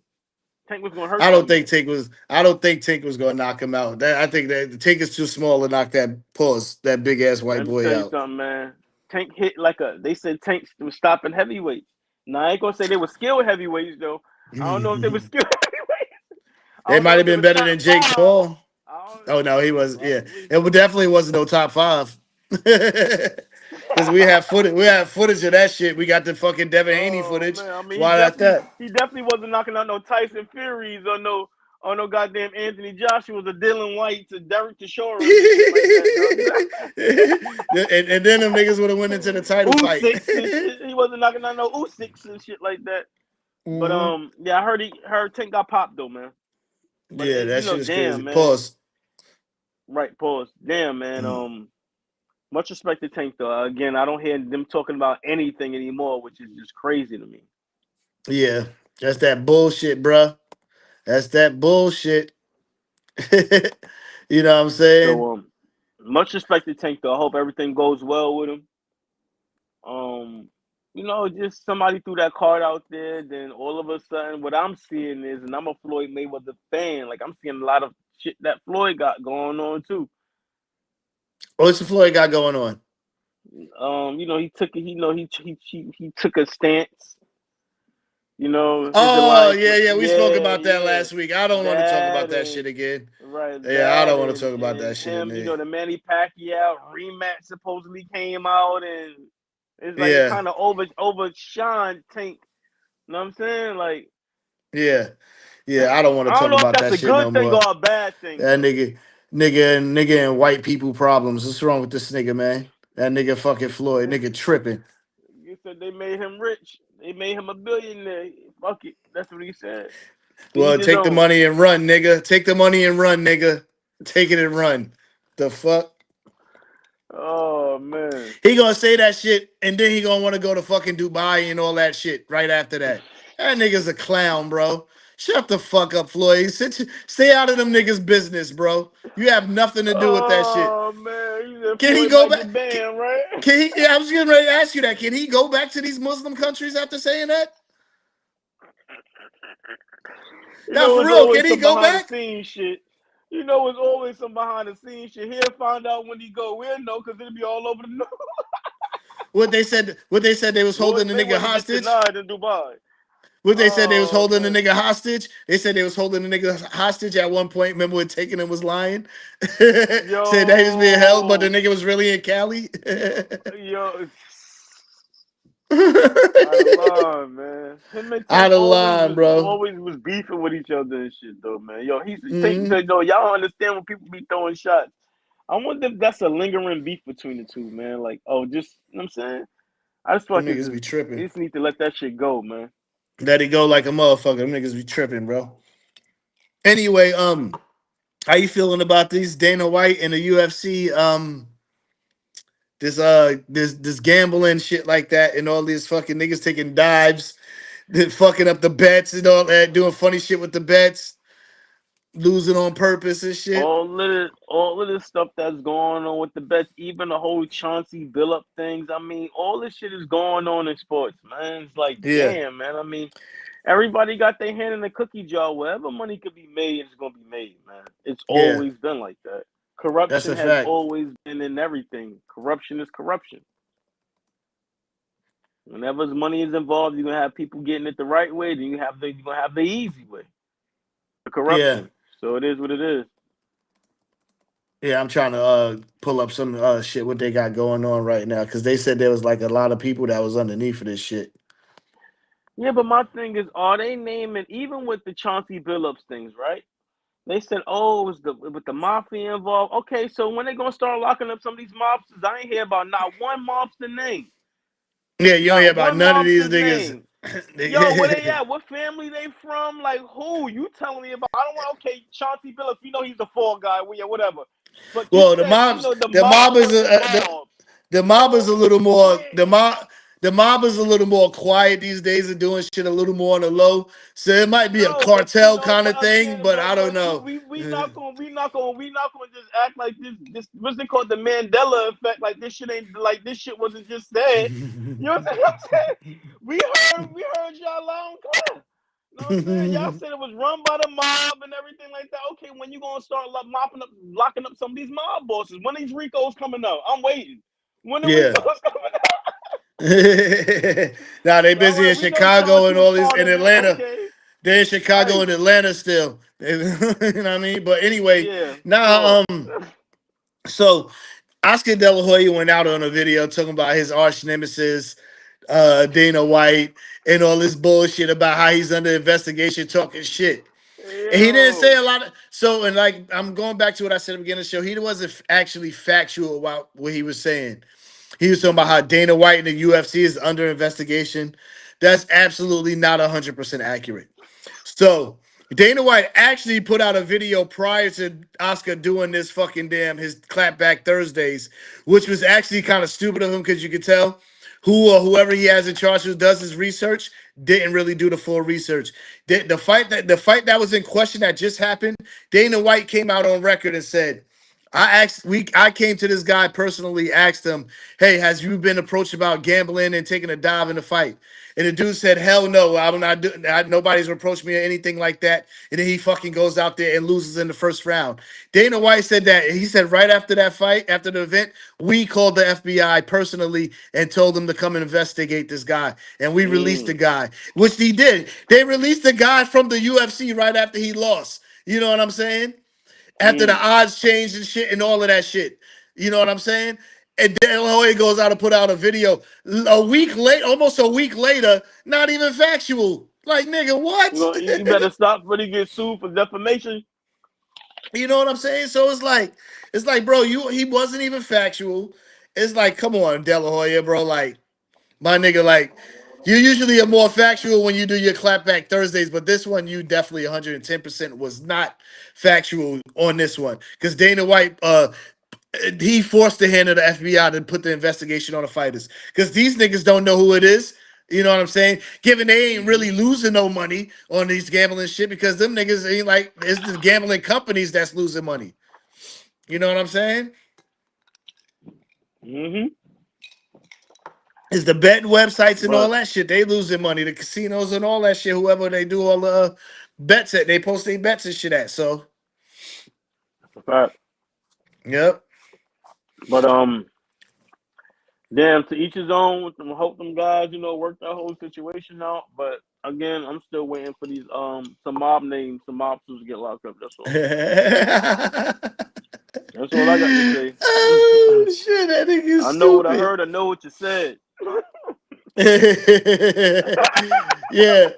B: Tank was gonna hurt
A: I
B: that
A: don't
B: man.
A: think Tink was. I don't think Tink was going to knock him out. I think that Tink is too small to knock that big ass white
B: Let me
A: boy
B: tell you
A: out.
B: something, man. Tank hit like a. They said Tank was stopping heavyweights. Now I ain't gonna say they were skilled heavyweights though. I don't know if they were
A: It
B: skilled heavyweights. I don't know
A: might
B: if
A: have
B: they
A: been
B: were
A: better
B: top
A: than Jake
B: five.
A: Paul.
B: I don't.
A: Oh no, he
B: Yeah,
A: was. Yeah,
B: probably.
A: it definitely wasn't no top five. Because we have footage. We have footage of that shit. We got the fucking Devin Haney
B: Oh
A: footage.
B: man, I
A: That's
B: mean
A: why that's that.
B: he definitely wasn't knocking out no Tyson Furies or no goddamn Anthony Joshua's or Dylan White's or Derek Chishoras and shit like that. No,
A: And then them niggas would have went into the title fight.
B: Usyk and shit. He wasn't knocking out no Usyk and shit like that. But
A: Hmm.
B: yeah, I heard Tank got popped though, man. But
A: Yeah, that shit is crazy.
B: damn, man.
A: Pause.
B: Right, pause. Damn, man.
A: Mm.
B: Much respect to Tank though. Again, I don't hear them talking about anything anymore, which is just crazy to me.
A: Yeah, that's that bullshit, bruh. That's that bullshit. You know what I'm saying?
B: So much respect to Tank though. I hope everything goes well with him. Um, just somebody threw that card out there, then all of a sudden what I'm seeing is, and I'm a Floyd Mayweather fan, like I'm seeing a lot of shit that Floyd got going on too.
A: What's the Floyd got going on?
B: He took it, he took a stance, his
A: Oh,
B: alliance
A: yeah,
B: with,
A: yeah. We spoke
B: yeah,
A: about that
B: yeah.
A: last week. I don't want to talk about
B: That
A: that
B: and
A: shit again.
B: right,
A: Yeah, I don't
B: that
A: want to talk about
B: and
A: that shit in
B: him,
A: there.
B: the Manny Pacquiao rematch supposedly came out and It's like it
A: Yeah,
B: kind of overshine Tank. You know what I'm saying? Like,
A: yeah, yeah. I don't want to
B: I don't
A: talk
B: know if
A: about
B: that's
A: that
B: a
A: shit no
B: good thing
A: more.
B: or a bad thing,
A: That
B: though.
A: nigga, and white people problems. What's wrong with this nigga, man? That nigga fucking Floyd, nigga tripping.
B: You said they made him rich. They made him a billionaire. Fuck it. That's what he said. To each
A: Well,
B: his
A: take the
B: own.
A: money and run, nigga. Take the money and run, nigga. Take it and run. The fuck?
B: Oh man.
A: He gonna say that shit, and then he gonna want to go to fucking Dubai and all that shit right after that. That nigga's a clown, bro. Shut the fuck up, Floyd. Stay out of them niggas' business, bro. You have nothing to do with that shit.
B: Oh man. You said
A: Can he
B: Floyd
A: go
B: might
A: back?
B: get banned, right?
A: Can he? Yeah, I was getting ready to ask you that. Can he go back to these Muslim countries after saying that?
B: You
A: Now,
B: know,
A: for
B: it's
A: real, can
B: always
A: he
B: some
A: go
B: behind the
A: back?
B: scenes shit. You know, it's always some behind the scenes shit. He'll find out when he go. We'll know because it'll be all over the news.
A: What they said they was
B: Floyd
A: holding the nigga
B: Mayweather get
A: hostage.
B: denied in Dubai.
A: What they said they was
B: Oh
A: holding the
B: man.
A: nigga hostage. They said they was holding the nigga hostage at one point. Remember when taking him was lying? Said that he was being held, but the
B: Yo,
A: nigga was really in Cali.
B: yo, out of line, man. Him and Tank
A: Out of line, bro.
B: always was beefing with each other and shit, though, man. Yo, he's Tank
A: Hmm.
B: said, "No, y'all don't understand when people be throwing shots." I wonder if that's a lingering beef between the two, man. Like, oh, just you know what I'm saying. I just feel
A: Them
B: like it's
A: niggas be
B: just they
A: tripping.
B: just need to let that shit go, man.
A: Let it go like a motherfucker. Them niggas be tripping, bro. Anyway, how you feeling about these Dana White and the UFC? This gambling shit like that, and all these fucking niggas taking dives, then fucking up the bets and all that, doing funny shit with the bets, losing on purpose and shit.
B: All of this stuff that's going on with the bets, even the whole Chauncey Billup things. I mean, all this shit is going on in sports, man. It's like,
A: Yeah,
B: damn, man. I mean, everybody got their hand in the cookie jar. Wherever money could be made, it's gonna be made, man. It's
A: yeah,
B: always been like that.
A: that's
B: Corruption
A: a
B: has
A: fact.
B: always been in everything. Corruption is corruption. Whenever money is involved, you're gonna have people getting it the right way. Then you're gonna have the easy way, the
A: Yeah,
B: corruption. So it is what it is.
A: yeah. I'm trying to pull up some shit what they got going on right now because they said there was like a lot of people that was underneath of this shit.
B: Yeah, but my thing is, are they naming even with the Chauncey Billups things, right? They said, oh, it was with the mafia involved. Okay, so when they gonna start locking up some of these mobsters? I ain't hear about not one mobster name,
A: Yeah, you don't hear
B: not
A: about
B: one
A: none of these
B: mobster's
A: niggas.
B: name. Yo, where they at? What family they from? Like who? You telling me about? I don't want. Okay, Chauncey Billups. You know he's a fall guy. Well, yeah, whatever. But you
A: Well, the
B: said you
A: mobs,
B: know the
A: the
B: mob
A: mob is
B: versus
A: the
B: mob.
A: the mob is
B: So
A: a little more
B: where
A: the mob is a little more quiet these days and doing shit a little more on the low. So it might be a
B: no, but you
A: cartel
B: know,
A: kind
B: but
A: of
B: I'm
A: thing,
B: saying,
A: but I don't
B: but you
A: know.
B: we not gonna just act like this what's it called the Mandela effect, like this shit ain't like this shit wasn't just said. You know what I'm saying? We heard y'all loud and clear. You know what I'm saying? Y'all said it was run by the mob and everything like that. Okay, when you gonna start locking up some of these mob bosses? When these Ricos coming out? I'm waiting. When the
A: Yeah.
B: Ricos coming out?
A: Now they
B: All
A: busy
B: right,
A: in
B: we know
A: Chicago
B: Chauncey
A: and
B: was
A: all these
B: part
A: in
B: of it.
A: Atlanta.
B: Okay,
A: They're in Chicago
B: right.
A: and Atlanta still. You know what I mean? But anyway,
B: Yeah,
A: now
B: sure.
A: so Oscar De La Hoya went out on a video talking about his arch nemesis, Dana White, and all this bullshit about how he's under investigation, talking shit. And he didn't say
B: Yo.
A: a lot of so. And like I'm going back to what I said at the beginning of the show. He wasn't actually factual about what he was saying. He was talking about how Dana White and the UFC is under investigation. That's absolutely not 100% accurate. So Dana White actually put out a video prior to Oscar doing this fucking his clapback Thursdays, which was actually kind of stupid of him because you could tell who or whoever he has in charge who does his research didn't really do the full research. The fight that was in question that just happened, Dana White came out on record and said, I came to this guy personally, asked him, "Hey, has you been approached about gambling and taking a dive in the fight?" And the dude said, "Hell no, I'm not doing. Nobody's approached me or anything like that." And then he fucking goes out there and loses in the first round. Dana White said that. He said right after that fight, after the event, we called the FBI personally and told them to come and investigate this guy, and we released the
B: Mm,
A: guy, which he did. They released the guy from the UFC right after he lost. You know what I'm saying? After the
B: mm.
A: odds changed and shit and all of that shit. You know what I'm saying? And De La Hoya goes out and put out a video a week late, almost a week later, not even factual. Like, nigga,
B: You
A: what?
B: know, you better stop when he gets sued for defamation.
A: You know what I'm saying? So it's like, bro, he wasn't even factual. It's like, come on, De La Hoya, bro. Like, my nigga, like, you usually are more factual when you do your clapback Thursdays, but this one you definitely 110% was not factual on this one. Because Dana White, he forced the hand of the FBI to put the investigation on the fighters. Because these niggas don't know who it is. You know what I'm saying? Given they ain't
B: Mm-hmm.
A: really losing no money on these gambling shit because them niggas ain't like, it's the gambling companies that's losing money. You know what I'm saying?
B: Mm-hmm.
A: It's the betting websites and all
B: But
A: that shit. They losing money. The casinos and all that shit. Whoever they do all the bets at, they post their bets and shit at. So,
B: that's a fact.
A: yep.
B: But damn, to each his own. Hope them guys, work that whole situation out. But again, I'm still waiting for these some mob names, some mobsters to get locked up. That's all. That's all I got to say.
A: Oh shit, that nigga's
B: I know what I
A: stupid.
B: heard. I know what you said.
A: Yeah,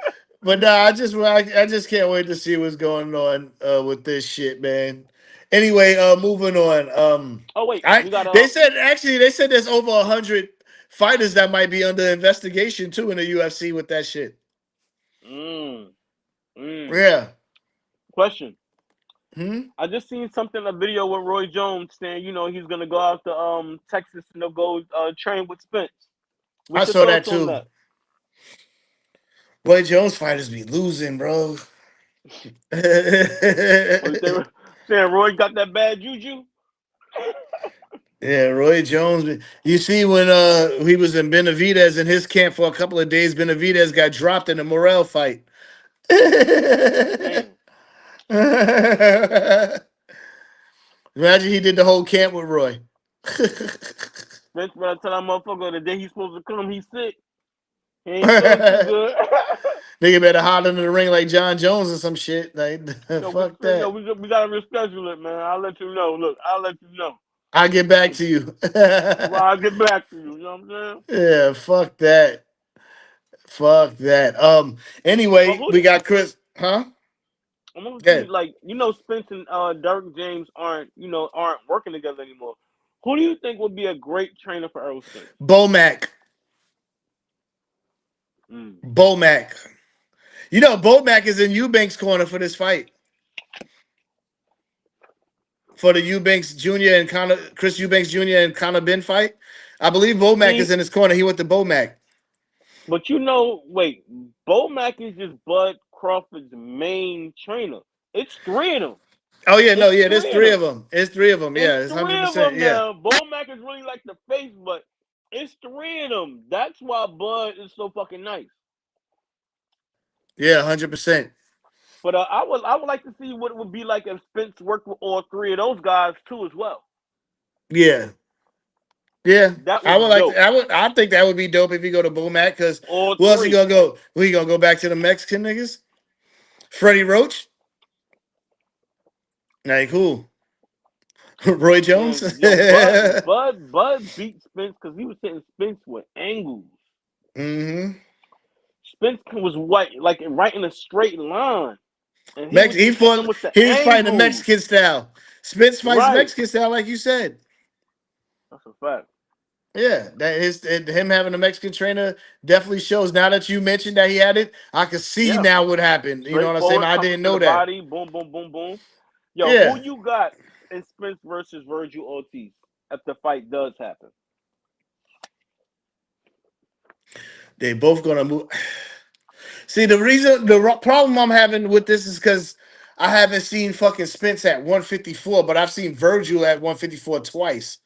A: but nah, I just can't wait to see what's going on with this shit, man. Anyway, moving on.
B: Oh wait,
A: I
B: we got
A: they said there's over 100 fighters that might be under investigation too in the UFC with that shit.
B: mm, mm.
A: Yeah.
B: Question.
A: Hmm.
B: I just seen something a video with Roy Jones saying, he's gonna go out to Texas and they'll go train with Spence.
A: I
B: What's your
A: saw that
B: thoughts on
A: too.
B: that?
A: Roy Jones fighters be losing, bro.
B: Or you saying Roy got that bad juju?
A: Yeah, Roy Jones. You see, when he was in Benavidez in his camp for a couple of days, Benavidez got dropped in a Morel fight.
B: Damn.
A: Imagine he did the whole camp with Roy.
B: Spence better tell that motherfucker the day he's supposed to come, he's sick. He ain't feeling too good.
A: Nigga better hide under the ring like John Jones or some shit. Like,
B: yo, we,
A: fuck
B: yo,
A: that.
B: we, we gotta reschedule it, man. I'll let you know. Look, I'll let you know.
A: I'll get back to you.
B: Well, I'll get back to you. You know what I'm saying?
A: Yeah, fuck that. Fuck that.
B: But
A: Anyway,
B: who
A: we
B: do
A: got Chris. Huh?
B: I'm gonna see,
A: Yeah.
B: like, Spence and Derrick James aren't working together anymore. Who do you think would be a great trainer for Errol Spence?
A: Bomac.
B: Mm.
A: Bomac. You know, Bomac is in Eubanks' corner for this fight. For the Eubanks Jr. and Chris Eubanks Jr. and Conor Ben fight. I believe Bomac is
B: See,
A: in his corner. He went to Bomac.
B: but wait, Bo Mack is just Bud Crawford's main trainer. It's three of them.
A: Oh yeah, no,
B: It's
A: yeah, there's
B: three of
A: three
B: them.
A: of them. It's three of them.
B: It's
A: Yeah, it's
B: three
A: hundred
B: of
A: percent.
B: them
A: Yeah,
B: now. Bo Mack is really like the face, but it's three of them. That's why Bud is so fucking nice.
A: yeah, 100%.
B: But I would like to see what it would be like if Spence worked with all three of those guys too as well.
A: Yeah, yeah.
B: That
A: I
B: would
A: would
B: be
A: like to.
B: dope.
A: I think that would be dope if you go to Bomac. Because
B: All
A: who else he
B: three.
A: gonna go? We gonna go back to the Mexican niggas? Freddie Roach. Like who? Roy Jones.
B: Man, yo, Bud beat Spence because he was hitting Spence with angles.
A: Hmm.
B: Spence was white, like right in a straight line, and he
A: Mex.
B: was
A: He
B: just hitting them
A: fought.
B: with the
A: He was fighting the
B: angles.
A: Mexican style. Spence fights
B: Right,
A: Mexican style, like you said.
B: that's a fact.
A: Yeah, him having a Mexican trainer definitely shows. Now that you mentioned that he had it, I can see
B: Yeah,
A: now what happened. You know what I'm saying?
B: straightforward,
A: I
B: coming
A: didn't
B: to the
A: know that.
B: body, boom, boom, boom, boom. Yo, who
A: Yeah,
B: you got in Spence versus Virgil Ortiz if the fight does happen?
A: they both gonna move. See, problem I'm having with this is because I haven't seen fucking Spence at 154, but I've seen Virgil at 154 twice,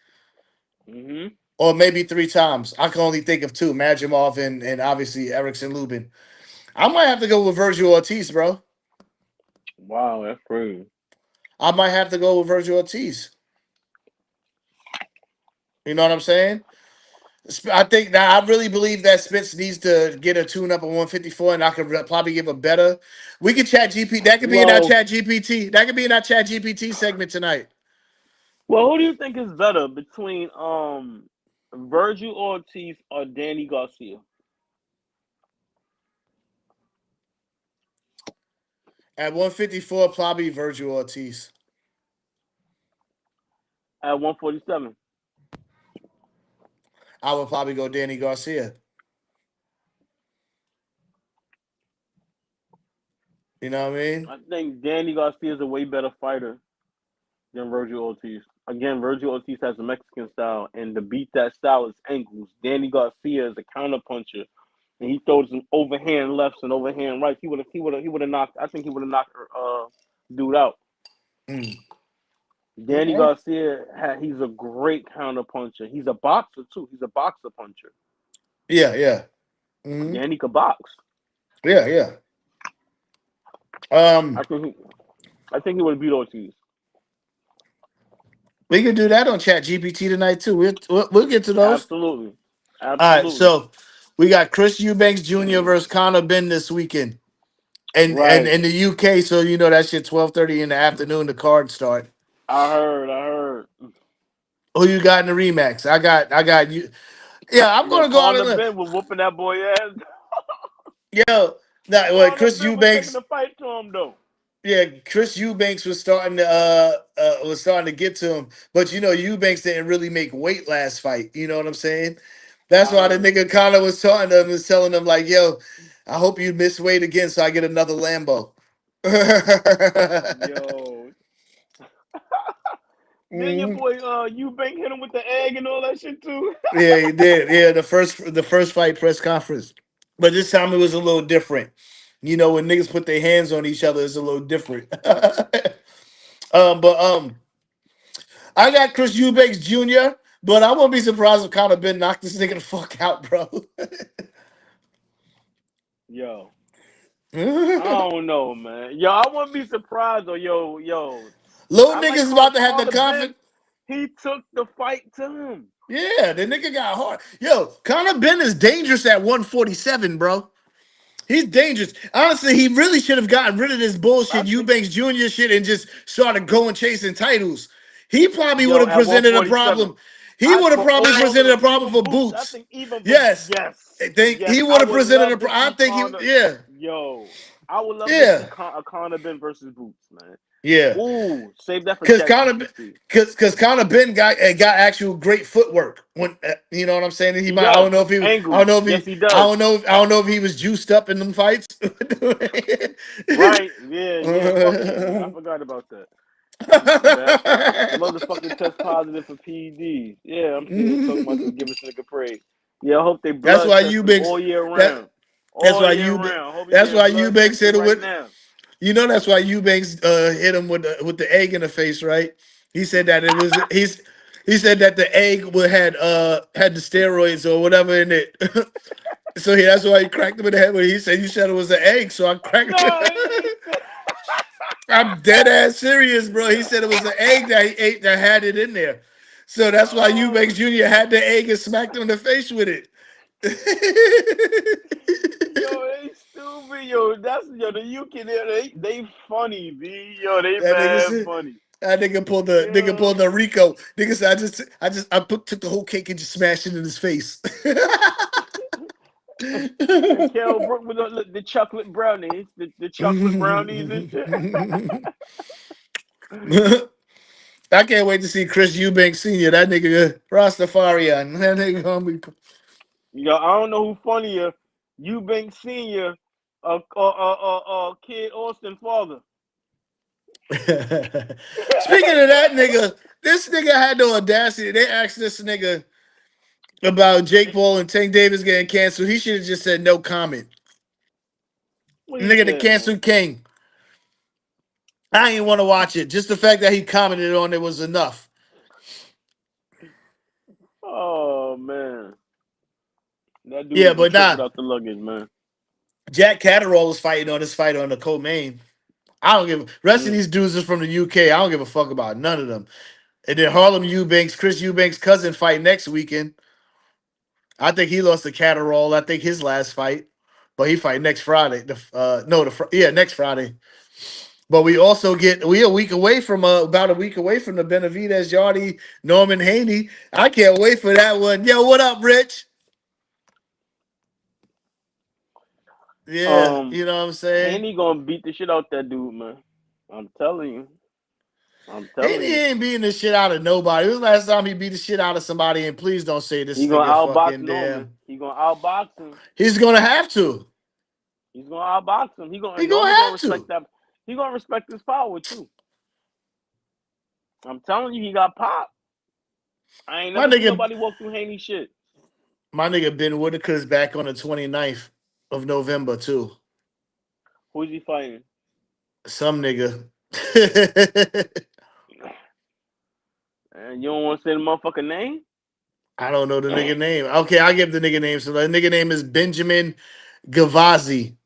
B: Mm-hmm.
A: or maybe three times. I can only think of two: Madrimov and obviously Erickson Lubin. I might have to go with Virgil Ortiz, bro.
B: Wow, that's crazy.
A: I might have to go with Virgil Ortiz. You know what I'm saying? I think that I really believe that Spence needs to get a tune up of 154, and I could probably give a better. We could chat GP. That could be in our
B: Well,
A: chat GPT. That could be in our chat GPT segment tonight.
B: Well, who do you think is better between Virgil Ortiz or Danny Garcia
A: At 154, probably Virgil Ortiz.
B: at 147?
A: I would probably go Danny Garcia. You know what I mean?
B: I think Danny Garcia is a way better fighter than Virgil Ortiz. Again, Virgil Ortiz has a Mexican style, and to beat that style is angles. Danny Garcia is a counterpuncher, and he throws some overhand lefts and overhand rights. He would have knocked. I think he would have knocked dude out.
A: Mm.
B: Danny
A: Okay.
B: Garcia, he's a great counterpuncher. He's a boxer too. He's a boxer puncher.
A: Yeah, yeah. Hmm.
B: Danny could box.
A: Yeah, yeah.
B: I
A: Um,
B: think he, I think he would beat Ortiz.
A: we could do that on Chat GPT tonight too. We'll get to those.
B: Absolutely,
A: All right,
B: absolutely.
A: so we got Chris Eubanks Jr. versus Conor Ben this weekend, and
B: Right.
A: in the UK. So you know that shit 12:30 in the afternoon. The card start.
B: I heard. I heard.
A: Who you got in the rematch? I got you. Yeah, I'm
B: Yo,
A: gonna go out
B: Conor
A: and
B: Ben was whooping that boy ass.
A: yo. Nah, what
B: Conor
A: Chris
B: Ben was taking
A: Eubanks?
B: the fight to him though.
A: Yeah, Chris Eubanks was starting to get to him, but you know Eubanks didn't really make weight last fight. You know what I'm saying? That's
B: I
A: why the
B: heard.
A: nigga Conor was talking to him, was telling him like, "Yo, I hope you miss weight again, so I get another Lambo."
B: Yo. Then your
A: Mhm.
B: boy Eubank hit him with the egg and all that shit too.
A: Yeah, he did. Yeah, the first fight press conference, but this time it was a little different. You know, when niggas put their hands on each other, it's a little different. But I got Chris Eubanks Jr., but I won't be surprised if Conor Ben knocked this nigga the fuck out, bro.
B: Yo. I
A: Little
B: don't know, man. Yo, I wouldn't be surprised or yo. I like
A: niggas about to have the
B: Carter
A: confidence.
B: Ben. He took the fight to him.
A: Yeah, the nigga got hard. Yo, Conor Ben is dangerous at 147, bro. He's dangerous. Honestly, he really should have gotten rid of this
B: I
A: bullshit
B: think
A: Eubanks Jr. shit and just started going chasing titles. He probably would
B: yo
A: have
B: at
A: presented a
B: 147.
A: problem. He would have
B: But
A: probably
B: all of
A: presented a
B: them,
A: problem
B: even
A: for
B: Boots. I
A: Boots.
B: think even for
A: Yes.
B: yes,
A: I think
B: yes,
A: he
B: I
A: would have
B: would
A: presented
B: love
A: a
B: to
A: I
B: see
A: think he
B: Connor.
A: yeah.
B: Yo, I would love to see
A: Yeah.
B: a Connor Ben versus Boots, man.
A: Yeah.
B: Ooh, save that for
A: Cause
B: Chat
A: Conor,
B: GPT.
A: cause Conor Ben got actual great footwork when you know what I'm saying. He
B: He
A: might I
B: does
A: don't know if he I don't
B: angles.
A: know if
B: Yes,
A: he
B: he does.
A: I don't know if he was juiced up in them fights.
B: Right? Yeah, yeah. Fuck yeah, man. I forgot about that. My bad. Motherfucking test positive for PEDs. Yeah, I'm sitting here talking about some give us a nigga praise. Yeah, I hope they
A: that's
B: blood
A: why
B: test him
A: Eubanks
B: all year
A: that
B: round.
A: that's
B: All
A: why
B: year
A: you
B: round. Hope he
A: that's
B: getting
A: why
B: blood
A: Eubanks hit
B: tested
A: him
B: right
A: with
B: now.
A: that's why Eubanks hit him with the egg in the face, right? He said that it was he said that the egg would had the steroids or whatever in it. So that's why he cracked him in the head when he said you said it was an egg, so I cracked
B: No,
A: it. I'm dead ass serious, bro. He said it was an egg that he ate that had it in there. So that's why
B: oh
A: Eubanks Jr. had the egg and smacked him in the face with it.
B: yo, they stupid. Yo, that's yo, the UK they funny, B. Yo, they
A: That nigga
B: mad
A: said
B: funny.
A: that nigga pulled
B: Yo.
A: the Rico. Nigga said took the whole cake and just smashed it in his face.
B: And Kel Brook with the chocolate brownies, the chocolate brownies and shit.
A: I can't wait to see Chris Eubanks Sr. That nigga Rastafarian. That nigga gonna be.
B: Yo, I don't know who funnier, Eubank Senior, Kid Austin father.
A: Speaking of that nigga, this nigga had the audacity. They asked this nigga about Jake Paul and Tank Davis getting canceled. He should have just said no comment.
B: What he
A: Nigga, the
B: said, man.
A: canceled king. I didn't want to watch it. Just the fact that he commented on it was enough.
B: Oh man, that dude
A: Yeah,
B: is a
A: but
B: trip
A: nah.
B: without the luggage, man.
A: Jack Catterall was fighting on this fight on the co-main. I don't give. Rest of
B: Mm.
A: these dudes is from the UK. I don't give a fuck about none of them. And then Harlem Eubanks, Chris Eubanks' cousin, fight next weekend. I think he lost to Catterall. I think his last fight, but he fight next Friday. The no, the yeah next Friday. But we a week away from about a week away from the Benavidez Yardy Norman Haney. I can't wait for that one. Yo, what up, Rich? Yeah,
B: Um,
A: you know what I'm saying?
B: Haney gonna beat the shit out that dude, man. I'm telling you. I'm
A: Haney
B: telling you.
A: ain't beating the shit out of nobody. This was the last time he beat the shit out of somebody, and please don't say this
B: He gonna
A: nigga
B: outbox
A: fucking
B: Norman.
A: damn.
B: He gonna outbox him.
A: He's gonna have to.
B: He's gonna outbox him. He gonna
A: He
B: and
A: gonna
B: Norman gonna
A: have
B: respect
A: to.
B: that. He gonna respect his power too. I'm telling you, he got pop. I ain't
A: My
B: never seen
A: nigga,
B: nobody walk through Haney shit.
A: my nigga Ben Whitaker's back on the 29th of November too.
B: Who's he fighting?
A: Some nigga.
B: And you don't want to say the motherfucker name?
A: I don't know the nigga name. Okay, I'll give the nigga name. So the nigga name is Benjamin Gavazi.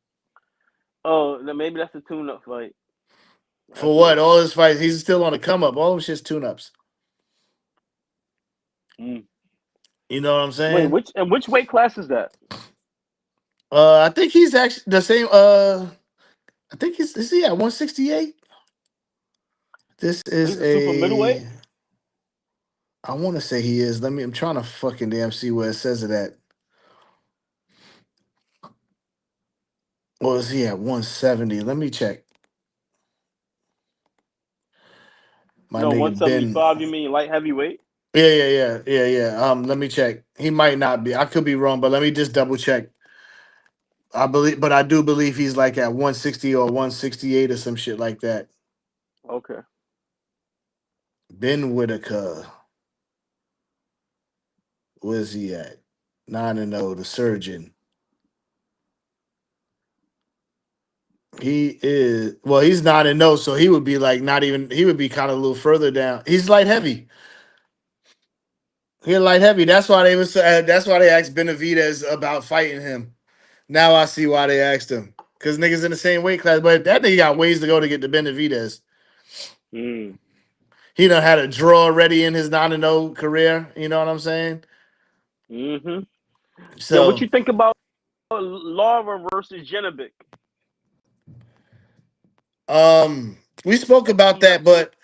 B: Oh, then maybe that's a tune-up fight. That's
A: For
B: a.
A: what? All his fights, he's still on the come up. All them shit's tune ups.
B: Mm.
A: You know what I'm
B: Wait,
A: saying?
B: which weight class is that?
A: I think he's actually the same. I think he's is he at 168? This is
B: He's a super
A: a.
B: middleweight.
A: I want to say he is. I'm trying to fucking damn see where it says it at. Or is he at 170? Let me check. My
B: No,
A: nigga Ben.
B: 175. You mean light heavyweight?
A: Yeah. Let me check. He might not be. I could be wrong, but let me just double check. I do believe he's like at 160 or 168 or some shit like that.
B: Okay.
A: Ben Whitaker. Where's he at? 9-0, the surgeon. He is well, he's 9-0, so he would be like not even he would be kind of a little further down. He's light heavy. He's light heavy. That's why they asked Benavidez about fighting him. Now I see why they asked him. Cause niggas in the same weight class, but that nigga got ways to go to get to Benavidez.
B: Mm.
A: He done had a draw already in his 9-0 career. You know what I'm saying?
B: Mm-hmm. Yo, what
A: So
B: you think about Laura versus Genovic?
A: we spoke about
B: That
A: that,
B: soon
A: but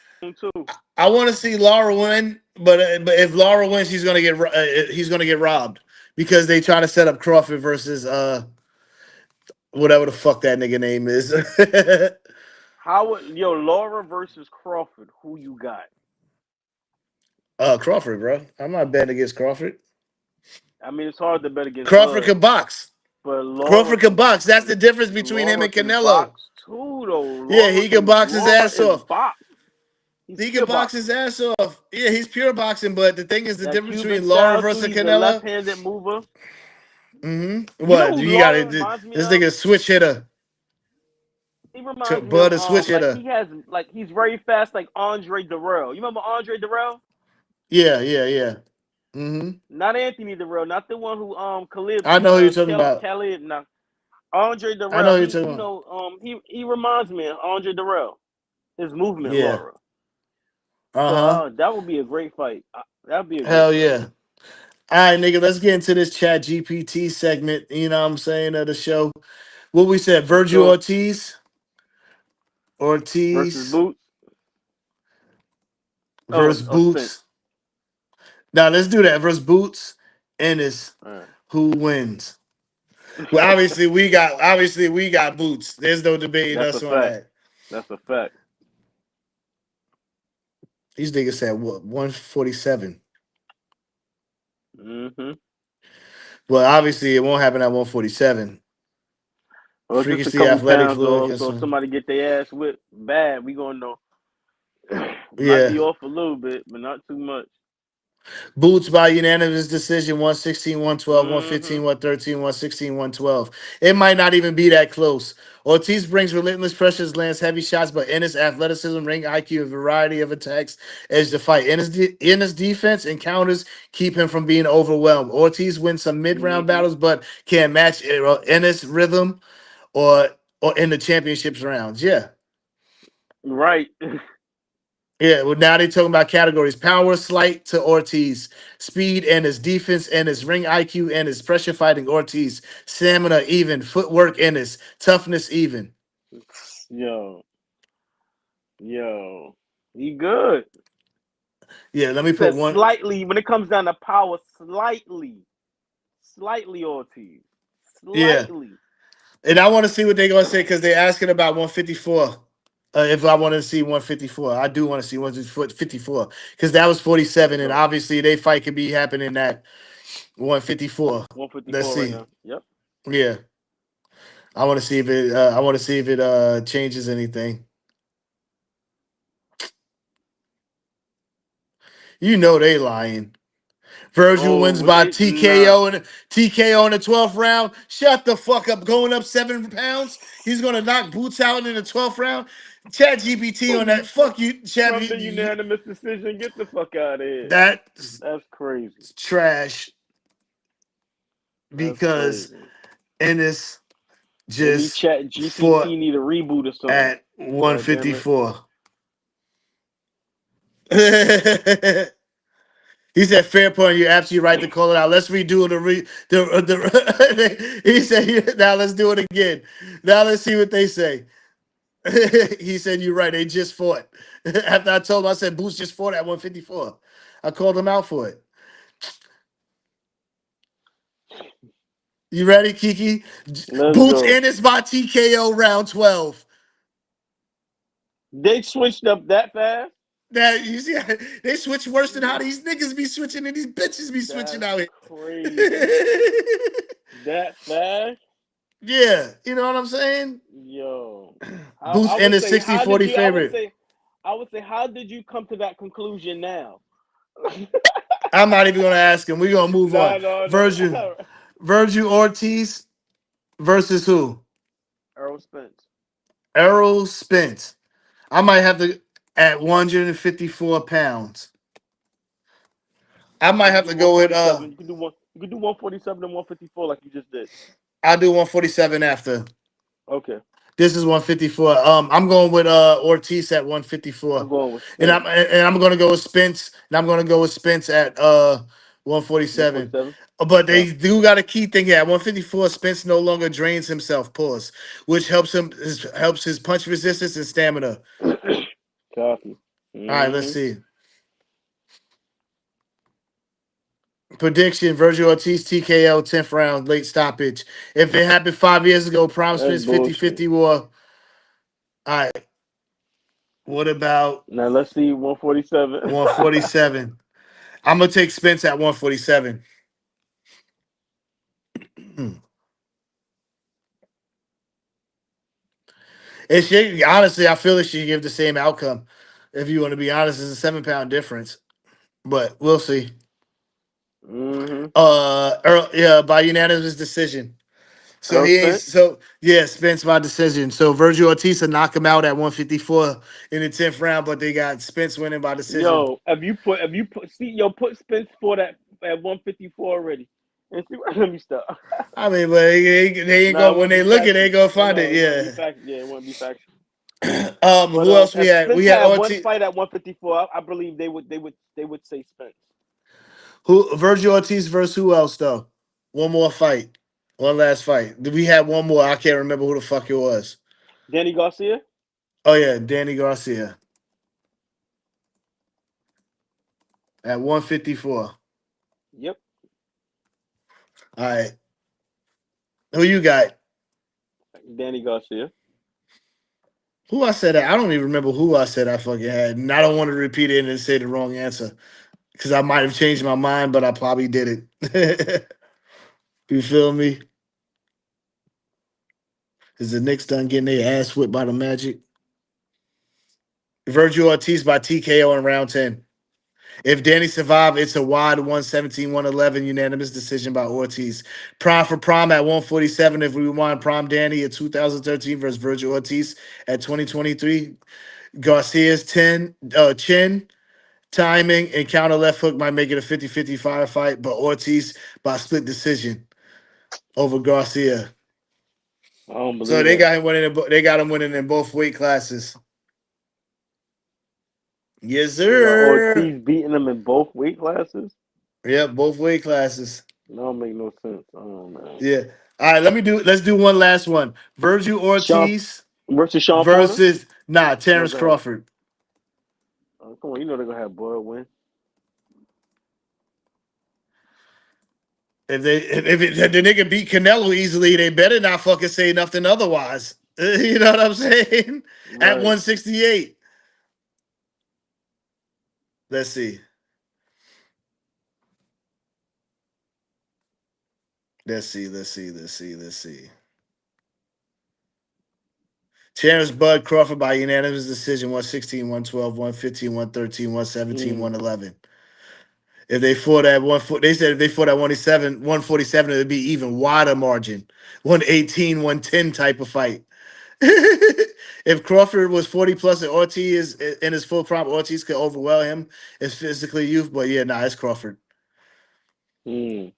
B: too.
A: I want to see Laura win. But if Laura wins, he's gonna get robbed because they trying to set up Crawford versus whatever the fuck that nigga name is.
B: How would Laura versus Crawford? Who you got?
A: Crawford, bro. I'm not betting against Crawford.
B: I mean, it's hard to bet against
A: Crawford
B: Bud,
A: could box.
B: but
A: Crawford could box. That's the difference between him
B: Laura
A: and
B: can
A: Canelo.
B: box too, though.
A: Yeah, he can box his
B: Laura
A: ass
B: is
A: off.
B: box. He's
A: He can
B: pure
A: box his
B: boxing.
A: ass off. Yeah, he's pure boxing. But the thing is, the
B: That
A: difference
B: Cuban
A: between Laura
B: style too.
A: versus
B: He's a
A: Canelo.
B: left-handed mover. You know
A: What
B: who
A: you got?
B: Laura
A: To
B: reminds me
A: This
B: of?
A: nigga switch hitter.
B: He reminds me of
A: Bud a switch
B: like
A: hitter.
B: he has like he's very fast, like Andre Darrell. You remember Andre Darrell?
A: Yeah. Mm-hmm.
B: Not Anthony Darrell, not the one who Khalid
A: I know who you're talking about.
B: Khalid. No, Andre
A: I know
B: Darrell.
A: who you're
B: He
A: talking about.
B: he reminds me of Andre Darrell. His movement,
A: Yeah.
B: Laura. So
A: Uh-huh.
B: that would be a great fight. That would be a great
A: Hell
B: fight.
A: yeah. All right, nigga, let's get into this chat GPT segment, you know what I'm saying, of the show. What we said,
B: Let's
A: Virgil
B: go
A: Ortiz,
B: versus
A: Ortiz
B: Boots.
A: versus
B: Oh, Spence.
A: Boots. Now let's do that versus Boots, and it's
B: All right.
A: who wins. Well, obviously we got Boots. There's no debating
B: That's a
A: us on
B: fact.
A: that.
B: That's a fact.
A: These niggas said what 147.
B: Mm-hmm.
A: Well, obviously it won't happen at 147.
B: Well, it's just a
A: Freakishly
B: couple
A: athletic,
B: pounds
A: fluid,
B: off. So if
A: concern.
B: somebody get their ass whipped bad, we gonna know. Might
A: Yeah.
B: be off a little bit, but not too much.
A: Boots by unanimous decision 116, 112, 115,
B: Mm-hmm.
A: 113, 116, 112. It might not even be that close. Ortiz brings relentless pressures, lands heavy shots, but Ennis' athleticism, ring IQ, and variety of attacks edge the fight. Ennis' defense and counters keep him from being overwhelmed. Ortiz wins some mid-round
B: Mm-hmm.
A: battles, but can't match Ennis' rhythm or in the championships rounds. Yeah.
B: Right.
A: Yeah, well, now they're talking about categories. Power slight to Ortiz. Speed and his defense and his ring IQ and his pressure fighting Ortiz. Stamina even. Footwork and his toughness even.
B: Yo. Yo, he good.
A: Yeah, let
B: He
A: me put
B: says
A: one.
B: slightly when it comes down to power, slightly Ortiz,
A: Yeah,
B: slightly.
A: and I want to see what they're gonna say because they're asking about 154. If I want to see 154, I do want to see 154 because that was
B: Let's
A: 47, and
B: go.
A: obviously they fight could be happening at 154. Let's
B: 154 right
A: see.
B: now. Yep.
A: Yeah, I want to see if it. I want to see if it changes anything. You know they lying. Virgil
B: Oh,
A: wins
B: what
A: by
B: they nah.
A: TKO in the 12th round. Shut the fuck up. Going up 7 pounds. He's gonna knock Boots out in the 12th round. Chat GPT on that. Fuck you, Chat.
B: From the unanimous decision. Get the fuck out of here.
A: That's
B: That's crazy.
A: trash
B: That's
A: because
B: crazy.
A: Ennis
B: Maybe
A: just
B: Chat
A: fought
B: GPT need a reboot or something.
A: at
B: God damn it.
A: 154. He said, "Fair point. You're absolutely right to call it out. Let's redo the." He said, "Now let's do it again. Now let's see what they say." He said, "You're right. They just fought." After I told him, I said, "Boots just fought at 154." I called him out for it. You ready, Kiki?
B: Let's
A: Boots
B: go.
A: in is by TKO round 12.
B: They switched up that fast?
A: Now you see, they switch worse than how these niggas be switching and these bitches be switching
B: That's
A: out
B: crazy.
A: here.
B: That fast?
A: Yeah, you know what I'm saying?
B: Yo.
A: Boots
B: I
A: in
B: would
A: is
B: say,
A: 60
B: how did
A: 40
B: you
A: favorite.
B: I would say, how did you come to that conclusion now?
A: I'm not even gonna ask him. We're gonna move on.
B: Nah, no, no,
A: Virgil,
B: no.
A: Virgil Ortiz versus who?
B: Earl Spence.
A: Errol Spence. I might have to at 154 pounds. I might
B: You could
A: have
B: do
A: to go with
B: 147. You could do 147 and 154 like you just did.
A: I'll do 147 after.
B: Okay.
A: This is 154. I'm going with Ortiz at
B: I'm
A: 154.
B: going with
A: And
B: Spence.
A: I'm gonna go with Spence. And I'm gonna go with Spence at 147.
B: 147.
A: But they
B: Copy.
A: do got a key thing here. At 154, Spence no longer drains himself, pause, which helps his punch resistance and stamina.
B: Copy.
A: All right, let's
B: Mm-hmm.
A: see. Prediction: Virgil Ortiz TKO 10th round late stoppage. If it happened 5 years ago, Prime
B: That's
A: Spence 50
B: bullshit.
A: 50 war. All right. What about
B: Now let's see 147.
A: 147? I'm gonna take Spence at 147. It should honestly, I feel it should give the same outcome. If you want to be honest, it's a 7 pound difference, but we'll see.
B: Mm-hmm.
A: Yeah, by unanimous decision. So
B: Earl
A: he ain't.
B: Spence.
A: So yeah, Spence by decision. So Virgil Ortiz will knock him out at 154 in the 10th round, but they got Spence winning by decision.
B: Yo, have you put see yo put Spence for that at 154 already? And see, let me stop.
A: I mean, but they ain't
B: Nah,
A: go
B: it
A: when
B: wouldn't
A: they
B: be
A: look at, it, they
B: factual.
A: go
B: I
A: find
B: know
A: it.
B: it wouldn't be
A: Yeah.
B: fact. Yeah, it wouldn't be factual. But
A: Who else we
B: if
A: had? We
B: Spence
A: had
B: had one
A: Ortiz.
B: fight at 154, I believe they would say Spence.
A: Who Virgil Ortiz versus who else though? One more fight. One last fight. We had one more. I can't remember who the fuck it was.
B: Danny Garcia.
A: Oh yeah, Danny Garcia at 154.
B: Yep,
A: All right. Who you got?
B: Danny Garcia.
A: Who I said that? I don't even remember who I said I fucking had. And I don't want to repeat it and say the wrong answer. Because I might have changed my mind, but I probably did it. You feel me? Is the Knicks done getting their ass whipped by the Magic? Virgil Ortiz by TKO in round 10. If Danny survived, it's a wide 117, 111 unanimous decision by Ortiz. Prime for Prime at 147. If we want Prime Danny at 2013 versus Virgil Ortiz at 2023. Garcia's 10 chin, timing, and counter left hook might make it a 50-50 firefight, but Ortiz by split decision over Garcia.
B: I don't
A: So
B: believe
A: they
B: that.
A: got him winning. They got him winning in both weight classes. Yes,
B: They got
A: sir.
B: Ortiz beating them in both weight classes.
A: Yep, both weight classes.
B: That don't make no sense. Oh man.
A: Yeah. All right, let's do one last one. Virgil
B: Sean
A: Ortiz.
B: versus Sean Porter.
A: versus
B: No,
A: Terrence
B: go ahead.
A: Crawford.
B: Come on, you know they're gonna have Bud win.
A: If the nigga beat Canelo easily, they better not fucking say nothing otherwise. You know what I'm saying? At
B: Right.
A: 168. Let's see. Let's see. Terrence Bud Crawford by unanimous decision 116, 112, 115, 113, 117,
B: Mm.
A: 111. If they fought at they said if they fought at 147, it'd be even wider margin. 118, 110 type of fight. If Crawford was 40 plus and Ortiz is in his full prime, Ortiz could overwhelm him as physically youth. But yeah, it's Crawford.
B: Mm.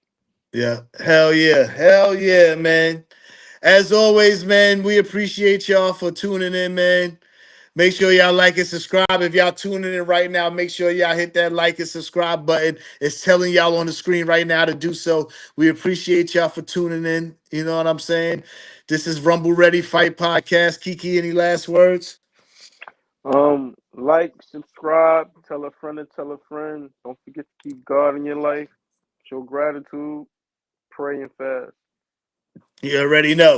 A: Yeah. Hell yeah, man. As always, man, we appreciate y'all for tuning in, man. Make sure y'all like and subscribe. If y'all tuning in right now, make sure y'all hit that like and subscribe button. It's telling y'all on the screen right now to do so. We appreciate y'all for tuning in. You know what I'm saying? This is Rumble Ready Fight Podcast. Kiki, any last words?
B: Like, subscribe, tell a friend and tell a friend. Don't forget to keep God in your life. Show gratitude. Pray and fast.
A: You already know.